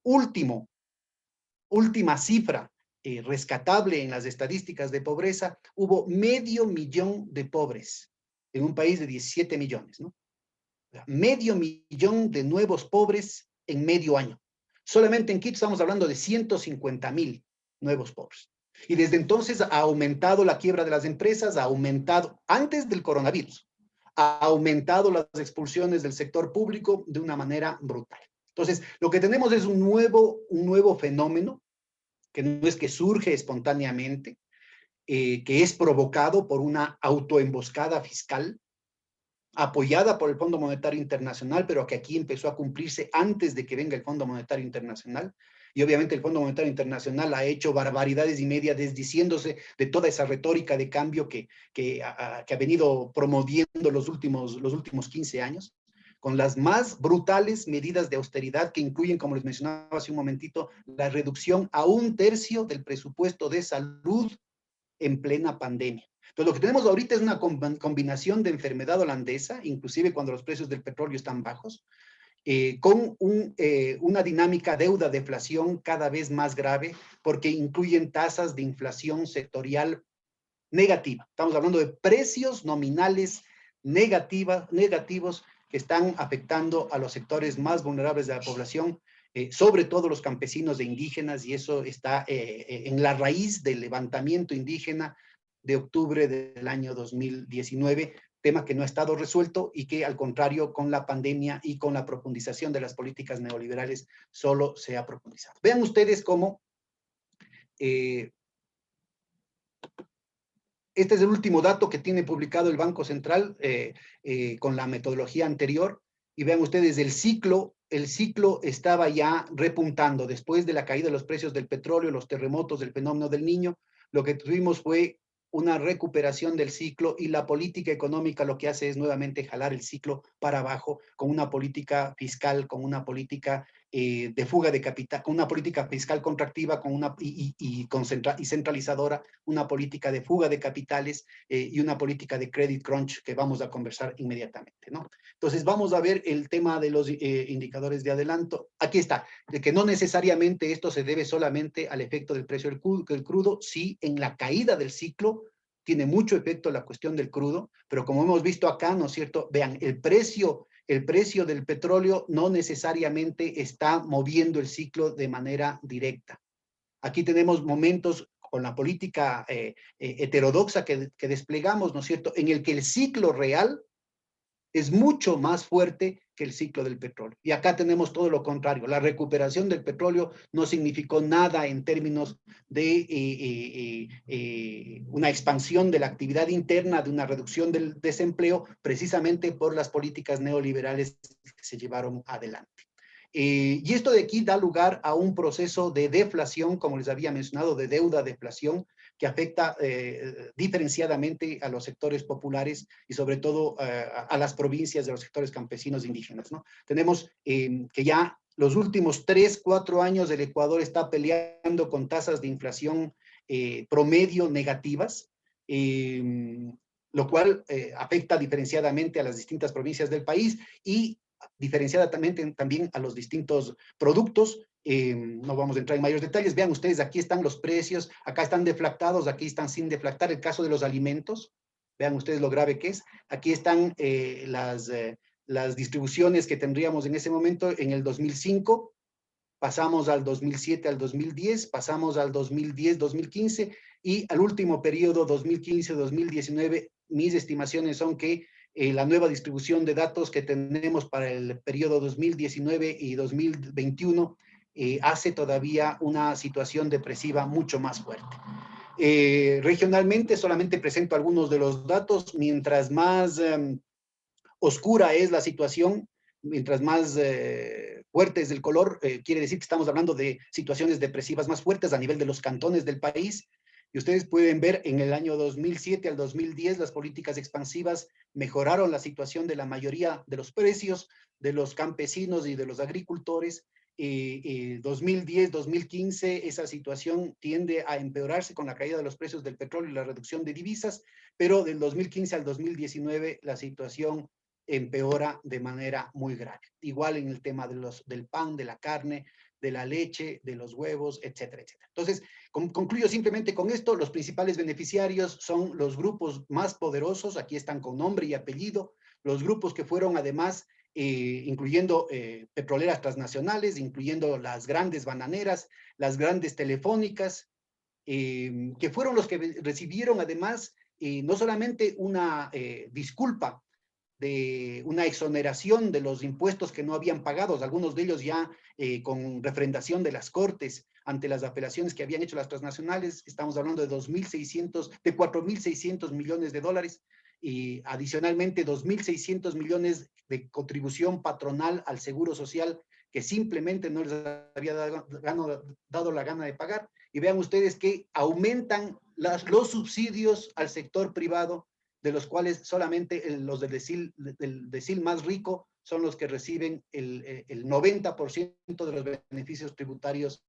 última cifra rescatable en las estadísticas de pobreza, hubo 500.000 de pobres en un país de 17 millones, ¿no? 500.000 de nuevos pobres en medio año. Solamente en Quito estamos hablando de 150.000 nuevos pobres. Y desde entonces ha aumentado la quiebra de las empresas, ha aumentado, antes del coronavirus, ha aumentado las expulsiones del sector público de una manera brutal. Entonces, lo que tenemos es un nuevo fenómeno, que no es que surge espontáneamente, que es provocado por una autoemboscada fiscal, apoyada por el Fondo Monetario Internacional, pero que aquí empezó a cumplirse antes de que venga el Fondo Monetario Internacional. Y obviamente el Fondo Monetario Internacional ha hecho barbaridades y media desdiciéndose de toda esa retórica de cambio que ha venido promoviendo los últimos 15 años, con las más brutales medidas de austeridad que incluyen, como les mencionaba hace un momentito, la reducción a 1/3 del presupuesto de salud en plena pandemia. Entonces, lo que tenemos ahorita es una combinación de enfermedad holandesa, inclusive cuando los precios del petróleo están bajos, con una dinámica deuda-deflación cada vez más grave, porque incluyen tasas de inflación sectorial negativa. Estamos hablando de precios nominales negativos que están afectando a los sectores más vulnerables de la población, sobre todo los campesinos e indígenas, y eso está en la raíz del levantamiento indígena de octubre del año 2019, tema que no ha estado resuelto y que, al contrario, con la pandemia y con la profundización de las políticas neoliberales, solo se ha profundizado. Vean ustedes cómo este es el último dato que tiene publicado el Banco Central con la metodología anterior, y vean ustedes el ciclo estaba ya repuntando después de la caída de los precios del petróleo, los terremotos, del fenómeno del Niño. Lo que tuvimos fue una recuperación del ciclo, y la política económica lo que hace es nuevamente jalar el ciclo para abajo con una política fiscal, con una política de fuga de capital, con una política fiscal contractiva y centralizadora, una política de fuga de capitales y una política de credit crunch que vamos a conversar inmediatamente, ¿no? Entonces vamos a ver el tema de los indicadores de adelanto. Aquí está, de que no necesariamente esto se debe solamente al efecto del precio del crudo, sí, en la caída del ciclo tiene mucho efecto la cuestión del crudo, pero como hemos visto acá, ¿no es cierto? Vean, el precio del petróleo no necesariamente está moviendo el ciclo de manera directa. Aquí tenemos momentos con la política heterodoxa que desplegamos, ¿no es cierto?, en el que el ciclo real es mucho más fuerte que el ciclo del petróleo. Y acá tenemos todo lo contrario. La recuperación del petróleo no significó nada en términos de una expansión de la actividad interna, de una reducción del desempleo, precisamente por las políticas neoliberales que se llevaron adelante. Y esto de aquí da lugar a un proceso de deflación, como les había mencionado, de deuda-deflación, que afecta diferenciadamente a los sectores populares y sobre todo a las provincias de los sectores campesinos e indígenas, ¿no? Tenemos que ya los últimos 3, 4 años el Ecuador está peleando con tasas de inflación promedio negativas, lo cual afecta diferenciadamente a las distintas provincias del país y diferenciadamente también a los distintos productos. No vamos a entrar en mayores detalles. Vean ustedes, aquí están los precios, acá están deflactados, aquí están sin deflactar. El caso de los alimentos, vean ustedes lo grave que es. Aquí están las distribuciones que tendríamos en ese momento en el 2005, pasamos al 2007, al 2010, pasamos al 2010, 2015 y al último periodo 2015-2019 mis estimaciones son que la nueva distribución de datos que tenemos para el periodo 2019 y 2021 hace todavía una situación depresiva mucho más fuerte. Regionalmente solamente presento algunos de los datos. Mientras más oscura es la situación, mientras más fuerte es el color, quiere decir que estamos hablando de situaciones depresivas más fuertes a nivel de los cantones del país. Y ustedes pueden ver en el año 2007 al 2010 las políticas expansivas mejoraron la situación de la mayoría de los precios de los campesinos y de los agricultores. 2010, 2015, esa situación tiende a empeorarse con la caída de los precios del petróleo y la reducción de divisas, pero del 2015 al 2019 la situación empeora de manera muy grave. Igual en el tema del pan, de la carne, de la leche, de los huevos, etcétera, etcétera. Entonces, concluyo simplemente con esto. Los principales beneficiarios son los grupos más poderosos, aquí están con nombre y apellido, los grupos que fueron además, incluyendo petroleras transnacionales, incluyendo las grandes bananeras, las grandes telefónicas, que fueron los que recibieron además no solamente una disculpa, de una exoneración de los impuestos que no habían pagado, algunos de ellos ya con refrendación de las Cortes ante las apelaciones que habían hecho las transnacionales. Estamos hablando de 4.600 millones de dólares y adicionalmente 2.600 millones de contribución patronal al Seguro Social que simplemente no les había dado la gana de pagar. Y vean ustedes que aumentan los subsidios al sector privado, de los cuales solamente los del decil más rico son los que reciben el 90% de los beneficios tributarios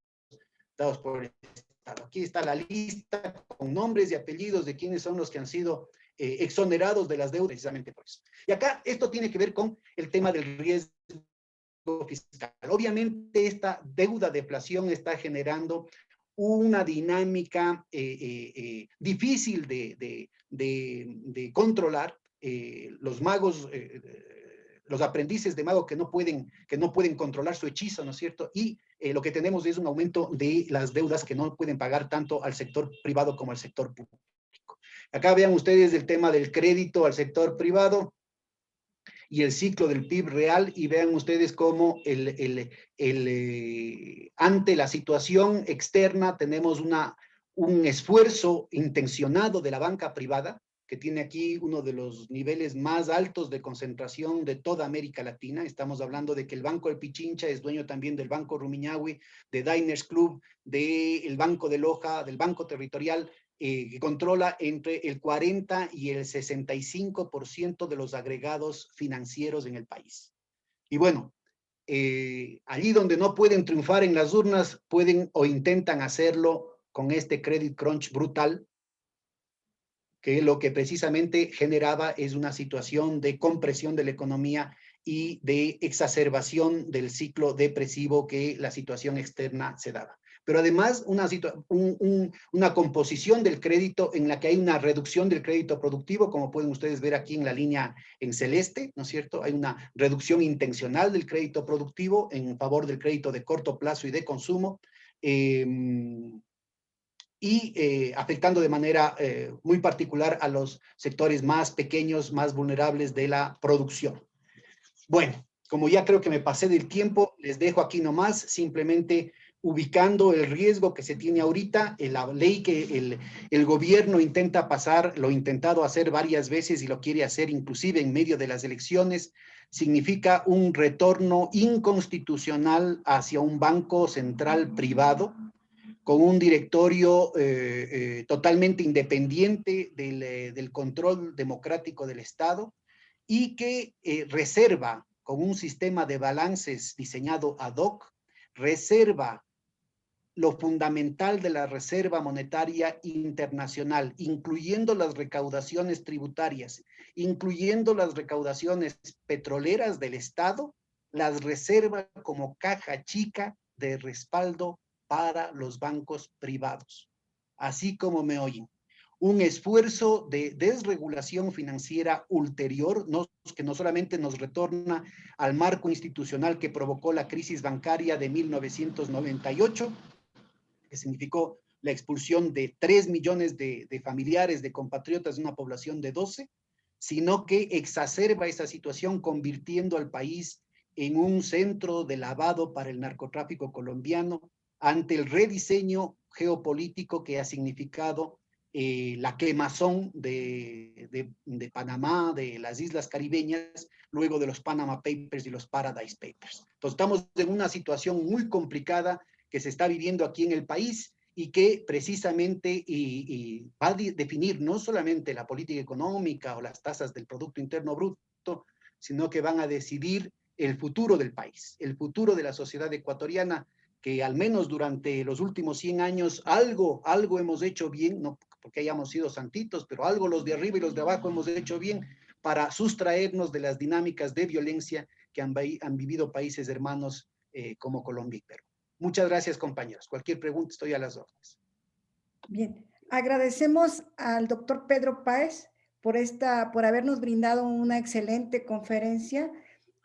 dados por el Estado. Aquí está la lista con nombres y apellidos de quienes son los que han sido exonerados de las deudas, precisamente por eso. Y acá esto tiene que ver con el tema del riesgo fiscal. Obviamente esta deuda deflación está generando una dinámica difícil de controlar. Los magos, los aprendices de mago que no pueden controlar su hechizo, ¿no es cierto? Y lo que tenemos es un aumento de las deudas que no pueden pagar tanto al sector privado como al sector público. Acá vean ustedes el tema del crédito al sector privado y el ciclo del PIB real, y vean ustedes cómo ante la situación externa tenemos un esfuerzo intencionado de la banca privada, que tiene aquí uno de los niveles más altos de concentración de toda América Latina. Estamos hablando de que el Banco del Pichincha es dueño también del Banco Rumiñahui, de Diners Club, del Banco de Loja, del Banco Territorial, que controla entre el 40 y el 65% de los agregados financieros en el país. Y bueno, allí donde no pueden triunfar en las urnas, pueden o intentan hacerlo con este credit crunch brutal, que lo que precisamente generaba es una situación de compresión de la economía y de exacerbación del ciclo depresivo que la situación externa se daba. Pero además una composición del crédito en la que hay una reducción del crédito productivo, como pueden ustedes ver aquí en la línea en celeste, ¿no es cierto? Hay una reducción intencional del crédito productivo en favor del crédito de corto plazo y de consumo, afectando de manera muy particular a los sectores más pequeños, más vulnerables de la producción. Bueno, como ya creo que me pasé del tiempo, les dejo aquí nomás, simplemente ubicando el riesgo que se tiene ahorita, la ley que el gobierno intenta pasar, lo ha intentado hacer varias veces y lo quiere hacer inclusive en medio de las elecciones, significa un retorno inconstitucional hacia un banco central privado, con un directorio totalmente independiente del control democrático del Estado y que reserva, con un sistema de balances diseñado ad hoc, reserva lo fundamental de la Reserva Monetaria Internacional, incluyendo las recaudaciones tributarias, incluyendo las recaudaciones petroleras del Estado, las reserva como caja chica de respaldo para los bancos privados. Así como me oyen. Un esfuerzo de desregulación financiera ulterior, que no solamente nos retorna al marco institucional que provocó la crisis bancaria de 1998, que significó la expulsión de 3 millones de familiares, de compatriotas de una población de 12, sino que exacerba esa situación convirtiendo al país en un centro de lavado para el narcotráfico colombiano ante el rediseño geopolítico que ha significado la quemazón de Panamá, de las islas caribeñas, luego de los Panama Papers y los Paradise Papers. Entonces estamos en una situación muy complicada que se está viviendo aquí en el país y que precisamente va a definir no solamente la política económica o las tasas del Producto Interno Bruto, sino que van a decidir el futuro del país, el futuro de la sociedad ecuatoriana, que al menos durante los últimos 100 años algo hemos hecho bien, no porque hayamos sido santitos, pero algo los de arriba y los de abajo hemos hecho bien para sustraernos de las dinámicas de violencia que han vivido países hermanos como Colombia y Perú. Muchas gracias, compañeros. Cualquier pregunta, estoy a las órdenes. Bien, agradecemos al doctor Pedro Páez por habernos brindado una excelente conferencia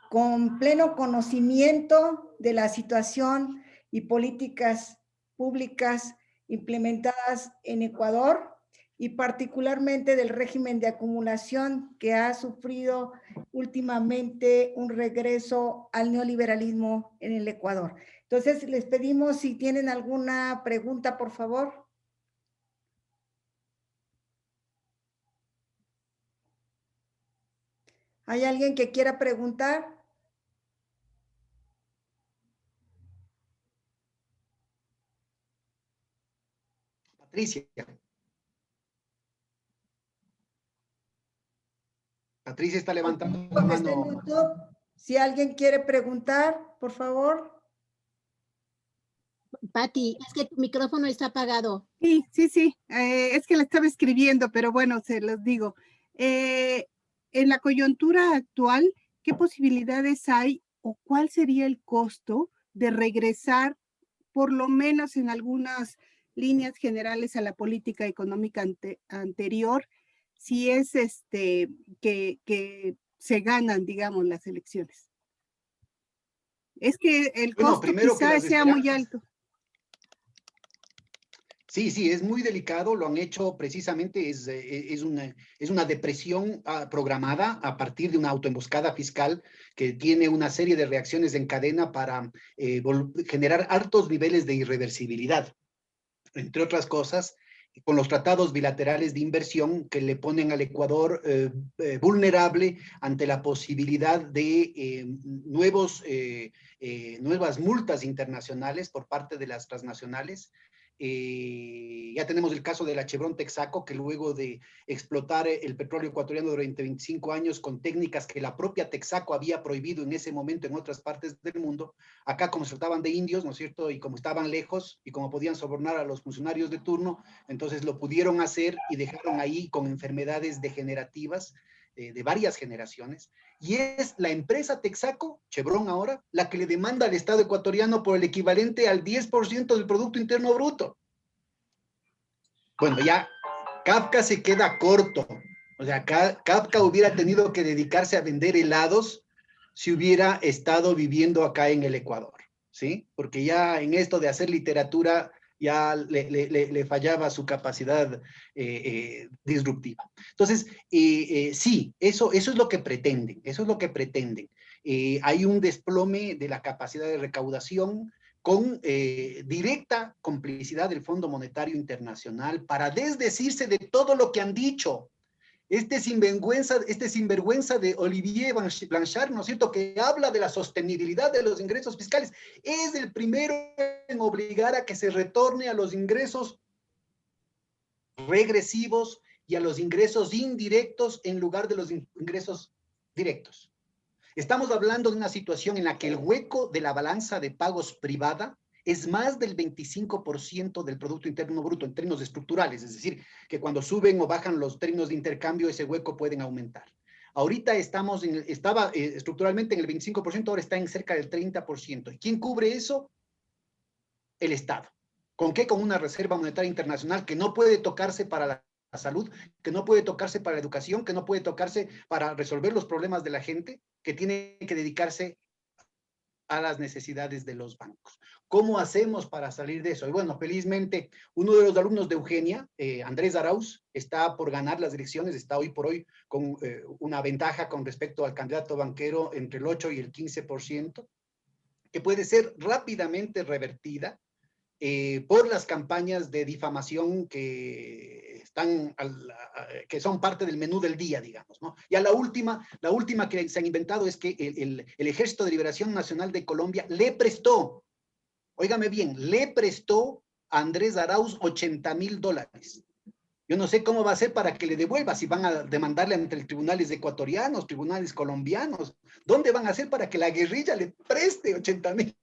con pleno conocimiento de la situación y políticas públicas implementadas en Ecuador y particularmente del régimen de acumulación que ha sufrido últimamente un regreso al neoliberalismo en el Ecuador. Entonces, les pedimos si tienen alguna pregunta, por favor. ¿Hay alguien que quiera preguntar? Patricia. Patricia está levantando la mano. Si alguien quiere preguntar, por favor. Pati, es que tu micrófono está apagado. Sí. Es que la estaba escribiendo, pero bueno, se los digo. En la coyuntura actual, ¿qué posibilidades hay o cuál sería el costo de regresar, por lo menos en algunas líneas generales, a la política económica anterior, si es que se ganan, digamos, las elecciones? Es que el costo quizás sea muy alto. Sí, es muy delicado, lo han hecho precisamente, es una depresión programada a partir de una autoemboscada fiscal que tiene una serie de reacciones en cadena para generar altos niveles de irreversibilidad, entre otras cosas, con los tratados bilaterales de inversión que le ponen al Ecuador vulnerable ante la posibilidad de nuevas multas internacionales por parte de las transnacionales. Ya tenemos el caso de la Chevron Texaco, que luego de explotar el petróleo ecuatoriano durante 25 años con técnicas que la propia Texaco había prohibido en ese momento en otras partes del mundo, acá como se trataban de indios, ¿no es cierto? Y como estaban lejos y como podían sobornar a los funcionarios de turno, entonces lo pudieron hacer y dejaron ahí con enfermedades degenerativas de varias generaciones. Y es la empresa Texaco, Chevron ahora, la que le demanda al Estado ecuatoriano por el equivalente al 10% del Producto Interno Bruto. Bueno, ya Kafka se queda corto. O sea, Kafka hubiera tenido que dedicarse a vender helados si hubiera estado viviendo acá en el Ecuador, ¿sí? Porque ya en esto de hacer literatura ya le fallaba su capacidad disruptiva. Entonces, sí, eso es lo que pretenden, hay un desplome de la capacidad de recaudación con directa complicidad del Fondo Monetario Internacional para desdecirse de todo lo que han dicho. Este sinvergüenza de Olivier Blanchard, ¿no es cierto?, que habla de la sostenibilidad de los ingresos fiscales, es el primero en obligar a que se retorne a los ingresos regresivos y a los ingresos indirectos en lugar de los ingresos directos. Estamos hablando de una situación en la que el hueco de la balanza de pagos privada es más del 25% del Producto Interno Bruto en términos estructurales, es decir, que cuando suben o bajan los términos de intercambio, ese hueco pueden aumentar. Ahorita estaba estructuralmente en el 25%, ahora está en cerca del 30%. ¿Y quién cubre eso? El Estado. ¿Con qué? Con una Reserva Monetaria Internacional que no puede tocarse para la salud, que no puede tocarse para la educación, que no puede tocarse para resolver los problemas de la gente, que tiene que dedicarse a las necesidades de los bancos. ¿Cómo hacemos para salir de eso? Y bueno, felizmente, uno de los alumnos de Eugenia, Andrés Arauz, está por ganar las elecciones, está hoy por hoy con una ventaja con respecto al candidato banquero entre el 8 y el 15%, que puede ser rápidamente revertida por las campañas de difamación que son parte del menú del día, digamos, ¿no? Ya la última que se han inventado es que el Ejército de Liberación Nacional de Colombia le prestó, óigame bien, le prestó a Andrés Arauz $80,000. Yo no sé cómo va a ser para que le devuelva, si van a demandarle ante los tribunales ecuatorianos, tribunales colombianos. ¿Dónde van a hacer para que la guerrilla le preste $80,000?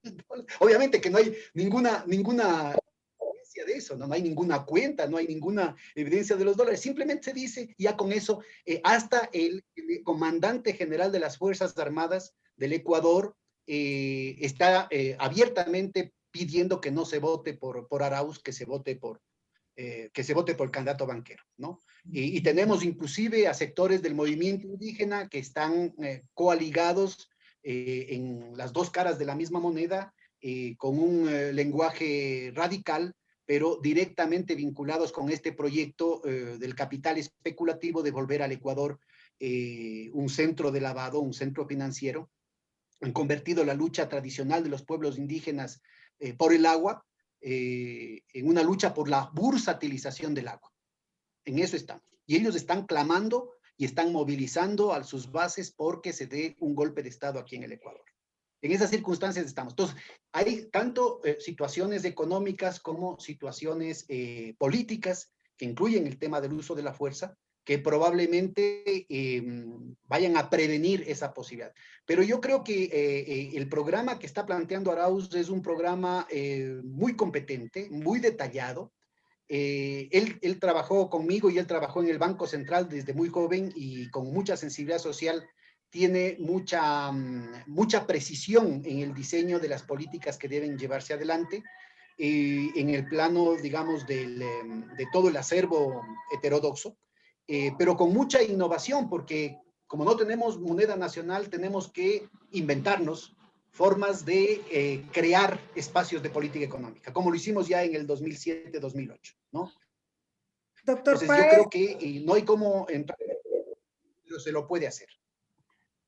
Obviamente que no hay ninguna evidencia de eso, ¿no? No hay ninguna cuenta, no hay ninguna evidencia de los dólares. Simplemente se dice, ya con eso, hasta el comandante general de las Fuerzas Armadas del Ecuador está abiertamente pidiendo que no se vote por Arauz, que se vote por el candidato banquero, ¿no? Y tenemos inclusive a sectores del movimiento indígena que están coaligados en las dos caras de la misma moneda, con un lenguaje radical, pero directamente vinculados con este proyecto del capital especulativo de volver al Ecuador un centro de lavado, un centro financiero. Han convertido la lucha tradicional de los pueblos indígenas por el agua en una lucha por la bursatilización del agua. En eso estamos. Y ellos están clamando y están movilizando a sus bases porque se dé un golpe de Estado aquí en el Ecuador. En esas circunstancias estamos. Entonces, hay tanto situaciones económicas como situaciones políticas que incluyen el tema del uso de la fuerza, que probablemente vayan a prevenir esa posibilidad. Pero yo creo que el programa que está planteando Arauz es un programa muy competente, muy detallado. Él trabajó conmigo y él trabajó en el Banco Central desde muy joven y con mucha sensibilidad social. Tiene mucha precisión en el diseño de las políticas que deben llevarse adelante. En el plano, digamos, de todo el acervo heterodoxo. Pero con mucha innovación, porque como no tenemos moneda nacional, tenemos que inventarnos formas de crear espacios de política económica, como lo hicimos ya en el 2007-2008, ¿no? Doctor Entonces, Páez, yo creo que no hay cómo entrar, pero se lo puede hacer.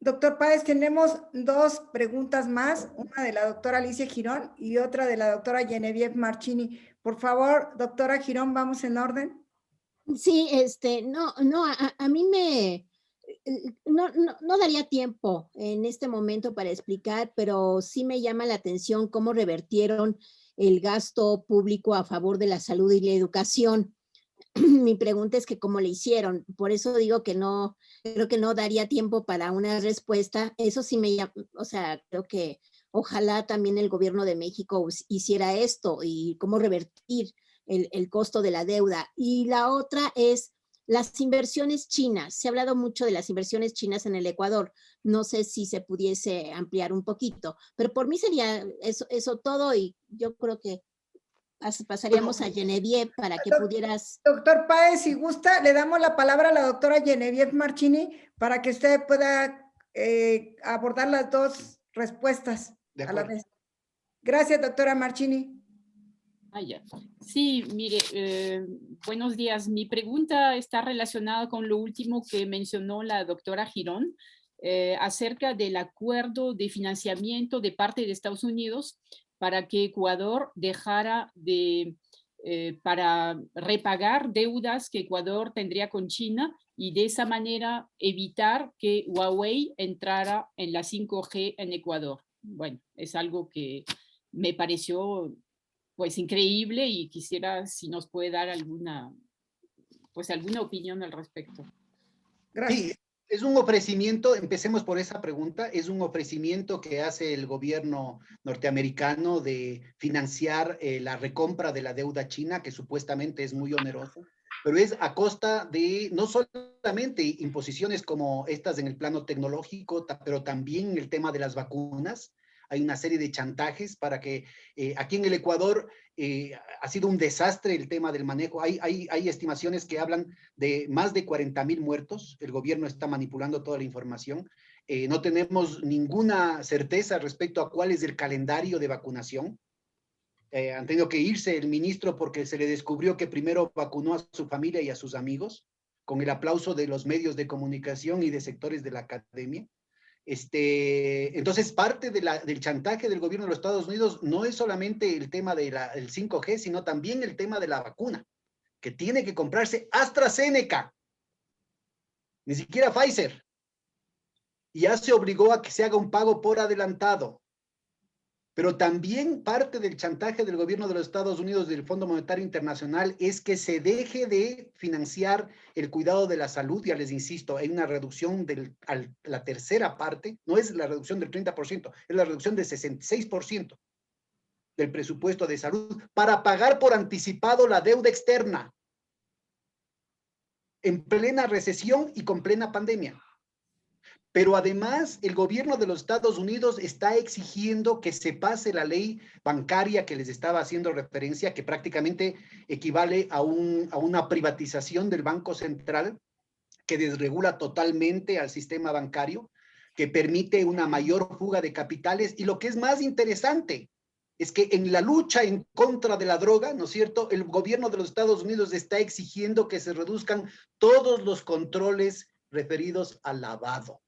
Doctor Páez, tenemos dos preguntas más, una de la doctora Alicia Girón y otra de la doctora Genevieve Marchini. Por favor, doctora Girón, vamos en orden. Sí, a mí no daría tiempo en este momento para explicar, pero sí me llama la atención cómo revertieron el gasto público a favor de la salud y la educación. Mi pregunta es que cómo le hicieron. Por eso digo que no, creo que no daría tiempo para una respuesta. Eso sí me llama, o sea, creo que ojalá también el gobierno de México hiciera esto y cómo revertir el costo de la deuda. Y la otra es las inversiones chinas. Se ha hablado mucho de las inversiones chinas en el Ecuador. No sé si se pudiese ampliar un poquito, pero por mí sería eso todo y yo creo que pasaríamos a Genevieve para que pudieras... Doctor Páez, si gusta, le damos la palabra a la doctora Genevieve Marchini para que usted pueda abordar las dos respuestas a la vez. Gracias, doctora Marchini. Ya. Sí, mire, buenos días. Mi pregunta está relacionada con lo último que mencionó la doctora Girón acerca del acuerdo de financiamiento de parte de Estados Unidos para que Ecuador dejara para repagar deudas que Ecuador tendría con China y de esa manera evitar que Huawei entrara en la 5G en Ecuador. Bueno, es algo que me pareció pues increíble y quisiera si nos puede dar alguna opinión al respecto. Gracias. Sí, es un ofrecimiento, empecemos por esa pregunta, es un ofrecimiento que hace el gobierno norteamericano de financiar la recompra de la deuda china, que supuestamente es muy onerosa, pero es a costa de no solamente imposiciones como estas en el plano tecnológico, pero también el tema de las vacunas. Hay una serie de chantajes para que aquí en el Ecuador ha sido un desastre el tema del manejo. Hay estimaciones que hablan de más de 40,000 muertos. El gobierno está manipulando toda la información. No tenemos ninguna certeza respecto a cuál es el calendario de vacunación. Han tenido que irse el ministro porque se le descubrió que primero vacunó a su familia y a sus amigos, con el aplauso de los medios de comunicación y de sectores de la academia. Entonces, parte del chantaje del gobierno de los Estados Unidos no es solamente el tema del 5G, sino también el tema de la vacuna, que tiene que comprarse AstraZeneca, ni siquiera Pfizer. Y ya se obligó a que se haga un pago por adelantado. Pero también parte del chantaje del gobierno de los Estados Unidos del Fondo Monetario Internacional es que se deje de financiar el cuidado de la salud. Ya les insisto, hay una reducción la tercera parte, no es la reducción del 30%, es la reducción del 66% del presupuesto de salud para pagar por anticipado la deuda externa en plena recesión y con plena pandemia. Pero además, el gobierno de los Estados Unidos está exigiendo que se pase la ley bancaria que les estaba haciendo referencia, que prácticamente equivale a una privatización del Banco Central, que desregula totalmente al sistema bancario, que permite una mayor fuga de capitales. Y lo que es más interesante es que en la lucha en contra de la droga, ¿no es cierto?, el gobierno de los Estados Unidos está exigiendo que se reduzcan todos los controles referidos al lavado.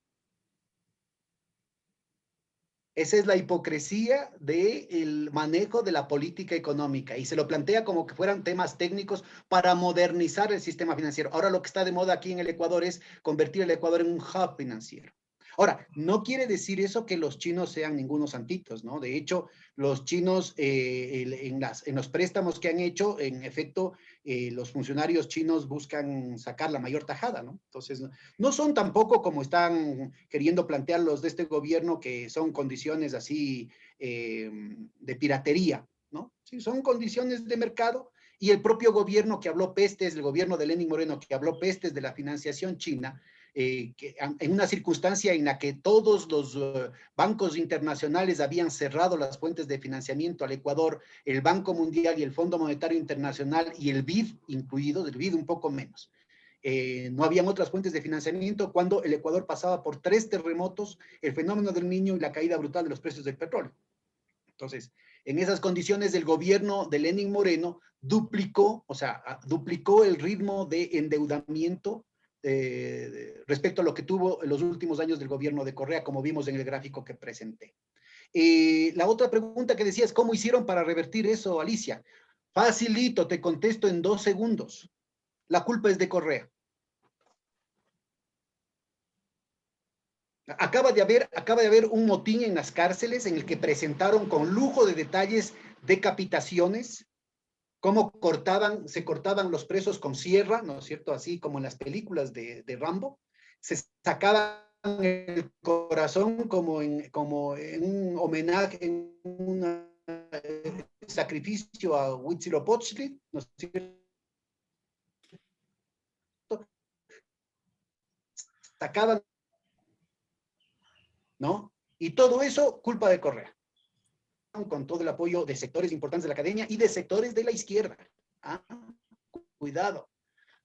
Esa es la hipocresía del manejo de la política económica y se lo plantea como que fueran temas técnicos para modernizar el sistema financiero. Ahora lo que está de moda aquí en el Ecuador es convertir el Ecuador en un hub financiero. Ahora, no quiere decir eso que los chinos sean ningunos santitos, ¿no? De hecho, los chinos en los préstamos que han hecho, en efecto, los funcionarios chinos buscan sacar la mayor tajada, ¿no? Entonces, no son tampoco como están queriendo plantear los de este gobierno, que son condiciones así de piratería, ¿no? Sí, son condiciones de mercado. Y el propio gobierno que habló pestes, el gobierno de Lenín Moreno que habló pestes de la financiación china, que en una circunstancia en la que todos los bancos internacionales habían cerrado las fuentes de financiamiento al Ecuador, el Banco Mundial y el Fondo Monetario Internacional y el BID incluidos, el BID un poco menos. No habían otras fuentes de financiamiento cuando el Ecuador pasaba por 3 terremotos, el fenómeno del Niño y la caída brutal de los precios del petróleo. Entonces, en esas condiciones, el gobierno de Lenín Moreno duplicó el ritmo de endeudamiento respecto a lo que tuvo en los últimos años del gobierno de Correa, como vimos en el gráfico que presenté. La otra pregunta que decías, ¿cómo hicieron para revertir eso, Alicia? Facilito, te contesto en 2 segundos. La culpa es de Correa. Acaba de haber un motín en las cárceles en el que presentaron con lujo de detalles decapitaciones, cómo se cortaban los presos con sierra, ¿no es cierto? Así como en las películas de Rambo. Se sacaban el corazón como en un homenaje, en un sacrificio a Huitzilopochtli, ¿no es cierto? Sacaban, ¿no? Y todo eso, culpa de Correa, con todo el apoyo de sectores importantes de la academia y de sectores de la izquierda. Cuidado,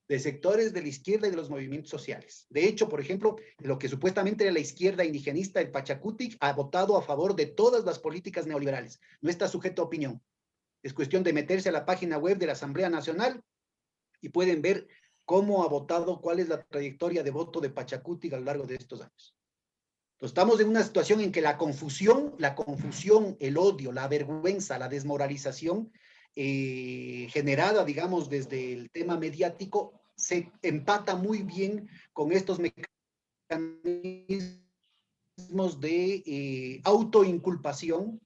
de sectores de la izquierda y de los movimientos sociales. De hecho, por ejemplo, lo que supuestamente era la izquierda indigenista, el Pachacutic, ha votado a favor de todas las políticas neoliberales. No está sujeto a opinión. Es cuestión de meterse a la página web de la Asamblea Nacional y pueden ver cómo ha votado, cuál es la trayectoria de voto de Pachacutic a lo largo de estos años. Entonces, estamos en una situación en que la confusión, el odio, la vergüenza, la desmoralización generada, digamos, desde el tema mediático, se empata muy bien con estos mecanismos de autoinculpación.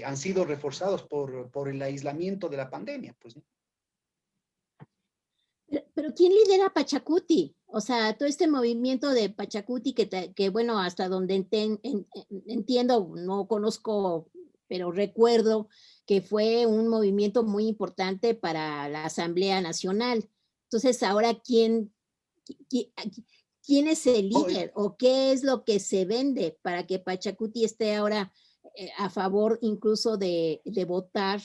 Han sido reforzados por el aislamiento de la pandemia, pues, ¿no? Pero ¿quién lidera Pachacuti? O sea, todo este movimiento de Pachacuti que bueno, hasta donde entiendo, no conozco, pero recuerdo que fue un movimiento muy importante para la Asamblea Nacional. Entonces, ahora, ¿quién es el líder o qué es lo que se vende para que Pachacuti esté ahora a favor incluso de votar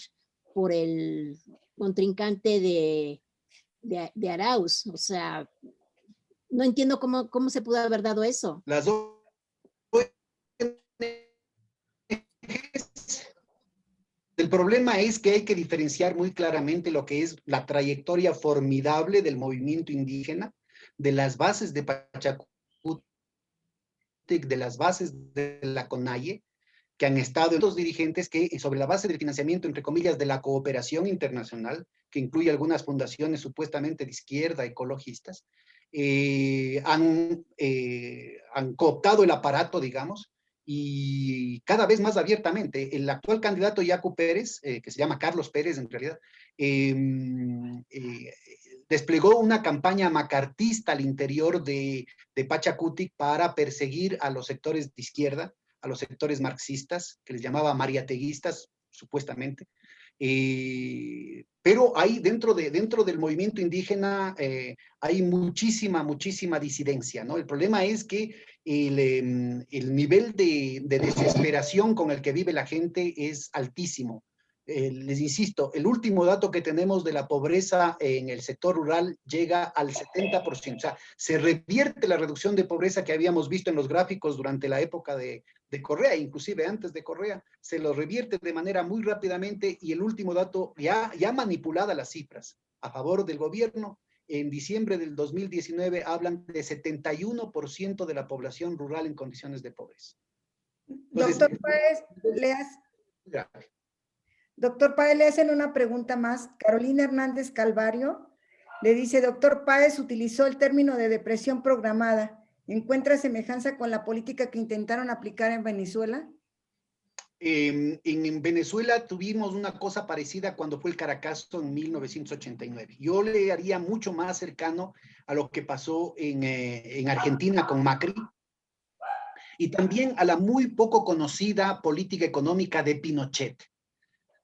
por el contrincante de Arauz? O sea, No entiendo cómo se pudo haber dado eso. Las El problema es que hay que diferenciar muy claramente lo que es la trayectoria formidable del movimiento indígena, de las bases de Pachacutic, de las bases de la CONAIE, que han estado estos dirigentes que, sobre la base del financiamiento, entre comillas, de la cooperación internacional, que incluye algunas fundaciones supuestamente de izquierda, ecologistas, han cooptado el aparato, digamos, y cada vez más abiertamente. El actual candidato Yacu Pérez, que se llama Carlos Pérez en realidad, desplegó una campaña macartista al interior de Pachacutic para perseguir a los sectores de izquierda, a los sectores marxistas, que les llamaba mariateguistas, supuestamente. Pero hay dentro del movimiento indígena hay muchísima disidencia, ¿no? El problema es que el nivel de desesperación con el que vive la gente es altísimo. Les insisto, el último dato que tenemos de la pobreza en el sector rural llega al 70%. O sea, se revierte la reducción de pobreza que habíamos visto en los gráficos durante la época de Correa, inclusive antes de Correa, se lo revierte de manera muy rápidamente, y el último dato, ya manipulada las cifras a favor del gobierno, en diciembre del 2019 hablan de 71% de la población rural en condiciones de pobreza. Entonces, Doctor Páez, Doctor Páez, le hacen una pregunta más. Carolina Hernández Calvario le dice, doctor Páez utilizó el término de depresión programada. ¿Encuentra semejanza con la política que intentaron aplicar en Venezuela? En Venezuela tuvimos una cosa parecida cuando fue el Caracazo en 1989. Yo le haría mucho más cercano a lo que pasó en Argentina con Macri, y también a la muy poco conocida política económica de Pinochet.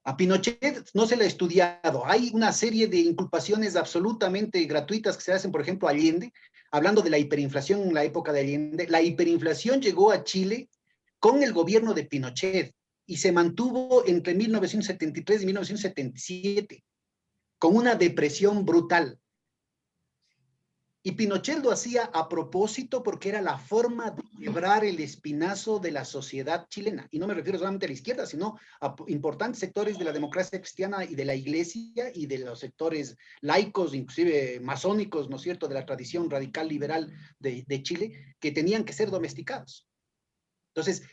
A Pinochet no se le ha estudiado. Hay una serie de inculpaciones absolutamente gratuitas que se hacen, por ejemplo, a Allende, hablando de la hiperinflación en la época de Allende. La hiperinflación llegó a Chile con el gobierno de Pinochet y se mantuvo entre 1973 y 1977, con una depresión brutal. Y Pinochet lo hacía a propósito porque era la forma de quebrar el espinazo de la sociedad chilena. Y no me refiero solamente a la izquierda, sino a importantes sectores de la democracia cristiana y de la iglesia y de los sectores laicos, inclusive masónicos, ¿no es cierto?, de la tradición radical liberal de Chile, que tenían que ser domesticados. Entonces,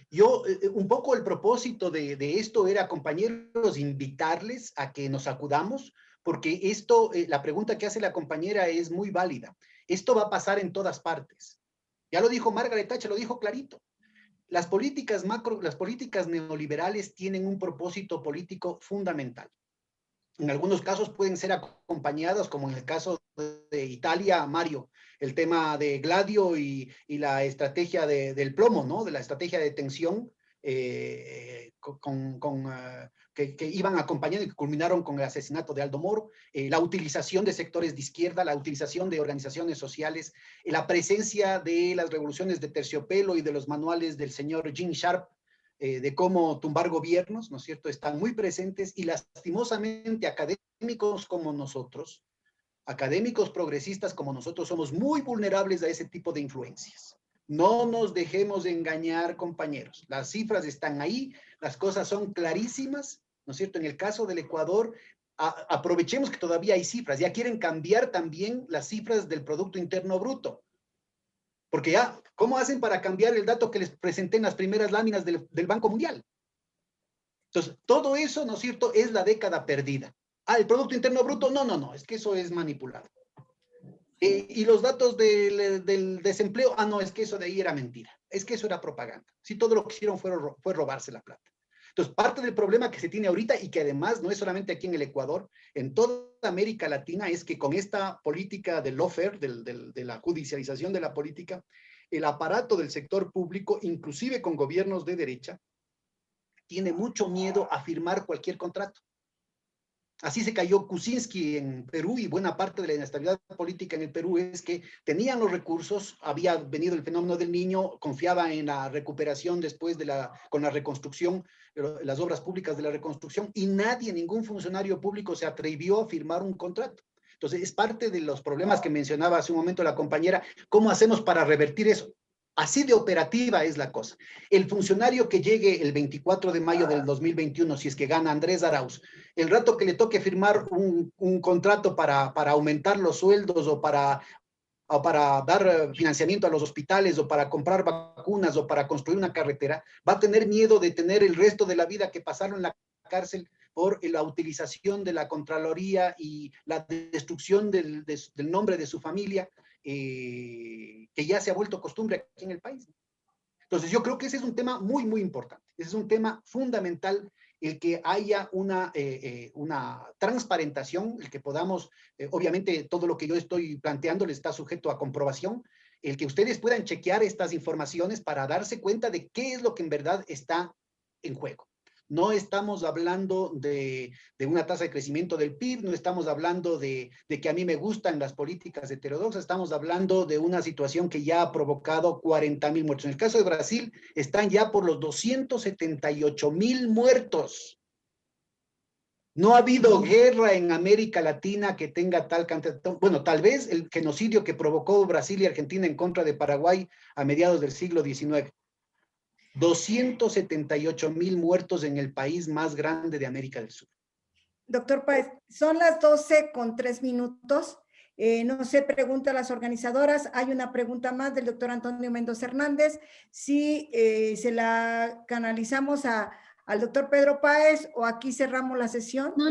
un poco el propósito de esto era, compañeros, invitarles a que nos acudamos, porque esto, la pregunta que hace la compañera es muy válida. Esto va a pasar en todas partes. Ya lo dijo Margaret Thatcher, lo dijo clarito. Las políticas neoliberales tienen un propósito político fundamental. En algunos casos pueden ser acompañadas, como en el caso de Italia, Mario, el tema de Gladio y la estrategia del plomo, ¿no? De la estrategia de tensión que iban acompañando y que culminaron con el asesinato de Aldo Moro, la utilización de sectores de izquierda, la utilización de organizaciones sociales, la presencia de las revoluciones de terciopelo y de los manuales del señor Gene Sharp, de cómo tumbar gobiernos, ¿no es cierto?, están muy presentes, y lastimosamente académicos como nosotros, académicos progresistas como nosotros, somos muy vulnerables a ese tipo de influencias. No nos dejemos engañar, compañeros. Las cifras están ahí, las cosas son clarísimas, ¿no es cierto? En el caso del Ecuador, aprovechemos que todavía hay cifras. Ya quieren cambiar también las cifras del Producto Interno Bruto. Porque ya, ¿cómo hacen para cambiar el dato que les presenté en las primeras láminas del Banco Mundial? Entonces, todo eso, ¿no es cierto?, es la década perdida. El Producto Interno Bruto, no, es que eso es manipulado. Y los datos del desempleo, no, es que eso de ahí era mentira. Es que eso era propaganda. Sí, todo lo que hicieron fue robarse la plata. Entonces, parte del problema que se tiene ahorita, y que además no es solamente aquí en el Ecuador, en toda América Latina, es que con esta política del lawfare, de la judicialización de la política, el aparato del sector público, inclusive con gobiernos de derecha, tiene mucho miedo a firmar cualquier contrato. Así se cayó Kuczynski en Perú, y buena parte de la inestabilidad política en el Perú es que tenían los recursos, había venido el fenómeno del Niño, confiaba en la recuperación después con la reconstrucción, las obras públicas de la reconstrucción, y ningún funcionario público se atrevió a firmar un contrato. Entonces, es parte de los problemas que mencionaba hace un momento la compañera. ¿Cómo hacemos para revertir eso? Así de operativa es la cosa. El funcionario que llegue el 24 de mayo del 2021, si es que gana Andrés Arauz, el rato que le toque firmar un contrato para aumentar los sueldos o para dar financiamiento a los hospitales o para comprar vacunas o para construir una carretera, va a tener miedo de tener el resto de la vida que pasarlo en la cárcel por la utilización de la Contraloría y la destrucción del nombre de su familia, que ya se ha vuelto costumbre aquí en el país. Entonces, yo creo que ese es un tema muy, muy importante. Ese es un tema fundamental, el que haya una transparentación, el que podamos, obviamente, todo lo que yo estoy planteando le está sujeto a comprobación, el que ustedes puedan chequear estas informaciones para darse cuenta de qué es lo que en verdad está en juego. No estamos hablando de una tasa de crecimiento del PIB, no estamos hablando de que a mí me gustan las políticas heterodoxas, estamos hablando de una situación que ya ha provocado 40,000 muertos. En el caso de Brasil, están ya por los 278,000 muertos. No ha habido guerra en América Latina que tenga tal cantidad. Bueno, tal vez el genocidio que provocó Brasil y Argentina en contra de Paraguay a mediados del siglo XIX. 278,000 muertos en el país más grande de América del Sur. Doctor Páez, son las 12:03. No sé, pregunta a las organizadoras. Hay una pregunta más del doctor Antonio Mendoza Hernández. Si se la canalizamos al doctor Pedro Páez o aquí cerramos la sesión. No.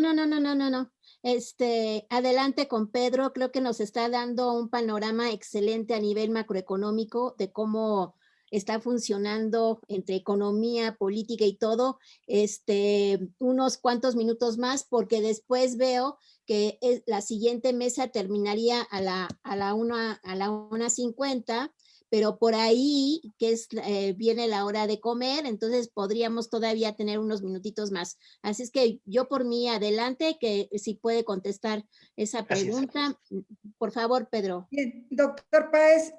Adelante con Pedro. Creo que nos está dando un panorama excelente a nivel macroeconómico de cómo está funcionando entre economía, política y todo, unos cuantos minutos más, porque después veo que la siguiente mesa terminaría a la 1:50, pero por ahí, que viene la hora de comer, entonces podríamos todavía tener unos minutitos más. Así es que yo por mí, adelante, que si puede contestar esa pregunta. Por favor, Pedro. Bien, doctor Páez,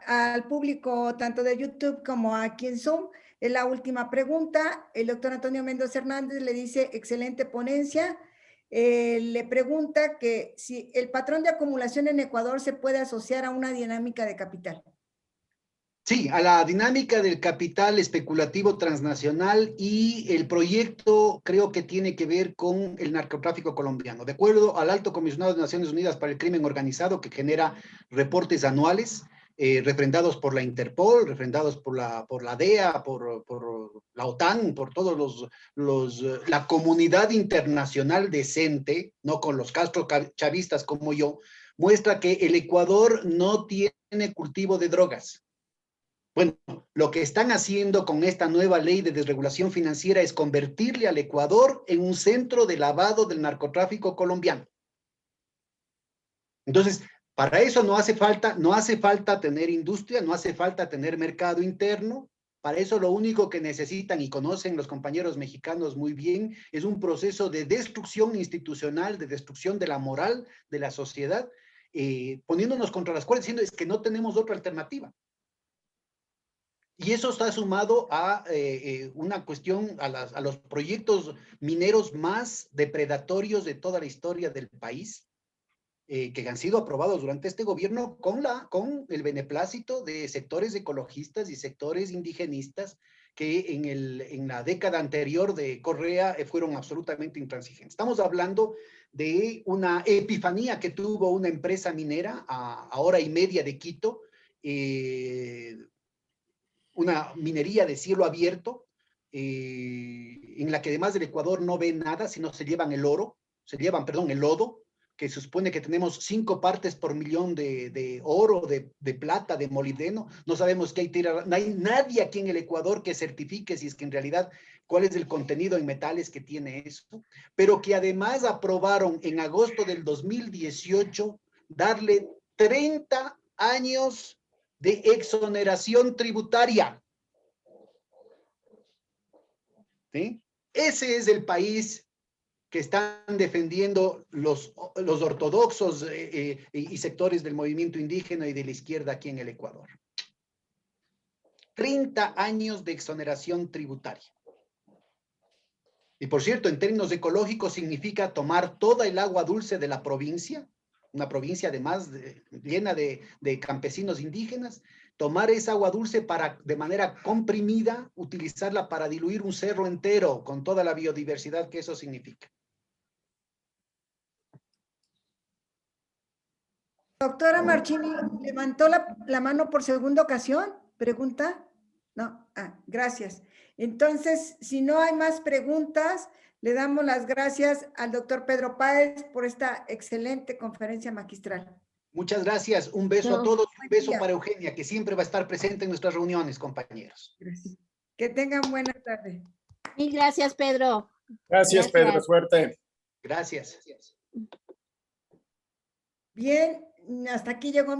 al público tanto de YouTube como aquí en Zoom, es la última pregunta. El doctor Antonio Mendoza Hernández le dice, excelente ponencia. Le pregunta que si el patrón de acumulación en Ecuador se puede asociar a una dinámica de capital. Sí, a la dinámica del capital especulativo transnacional, y el proyecto creo que tiene que ver con el narcotráfico colombiano. De acuerdo al Alto Comisionado de Naciones Unidas para el Crimen Organizado, que genera reportes anuales, refrendados por la Interpol, refrendados por la DEA, por la OTAN, por todos la comunidad internacional decente, no con los Castro chavistas como yo, muestra que el Ecuador no tiene cultivo de drogas. Bueno, lo que están haciendo con esta nueva ley de desregulación financiera es convertirle al Ecuador en un centro de lavado del narcotráfico colombiano. Entonces, para eso no hace falta tener industria, no hace falta tener mercado interno. Para eso lo único que necesitan, y conocen los compañeros mexicanos muy bien, es un proceso de destrucción institucional, de destrucción de la moral de la sociedad, poniéndonos contra las cuerdas, diciendo es que no tenemos otra alternativa. Y eso está sumado a una cuestión, a los proyectos mineros más depredatorios de toda la historia del país, que han sido aprobados durante este gobierno con el beneplácito de sectores ecologistas y sectores indigenistas que en la década anterior de Correa fueron absolutamente intransigentes. Estamos hablando de una epifanía que tuvo una empresa minera a hora y media de Quito, una minería de cielo abierto, en la que además del Ecuador no ven nada, sino se llevan el lodo, que se supone que tenemos 5 partes por millón de oro, de plata, de molibdeno. No sabemos qué no hay nadie aquí en el Ecuador que certifique si es que en realidad cuál es el contenido en metales que tiene eso, pero que además aprobaron en agosto del 2018 darle 30 años de exoneración tributaria. ¿Sí? Ese es el país que están defendiendo los ortodoxos y sectores del movimiento indígena y de la izquierda aquí en el Ecuador. 30 años de exoneración tributaria. Y por cierto, en términos ecológicos significa tomar toda el agua dulce de la provincia, una provincia además llena de campesinos indígenas, tomar esa agua dulce para, de manera comprimida, utilizarla para diluir un cerro entero con toda la biodiversidad que eso significa. Doctora Marchini, ¿levantó la mano por segunda ocasión? ¿Pregunta? No. Gracias. Entonces, si no hay más preguntas, le damos las gracias al doctor Pedro Páez por esta excelente conferencia magistral. Muchas gracias. Un beso a todos. Un beso día. para Eugenia, que siempre va a estar presente en nuestras reuniones, compañeros. Gracias. Que tengan buena tarde. Mil gracias, Pedro. Gracias, Pedro. Suerte. Gracias. Bien, hasta aquí llegó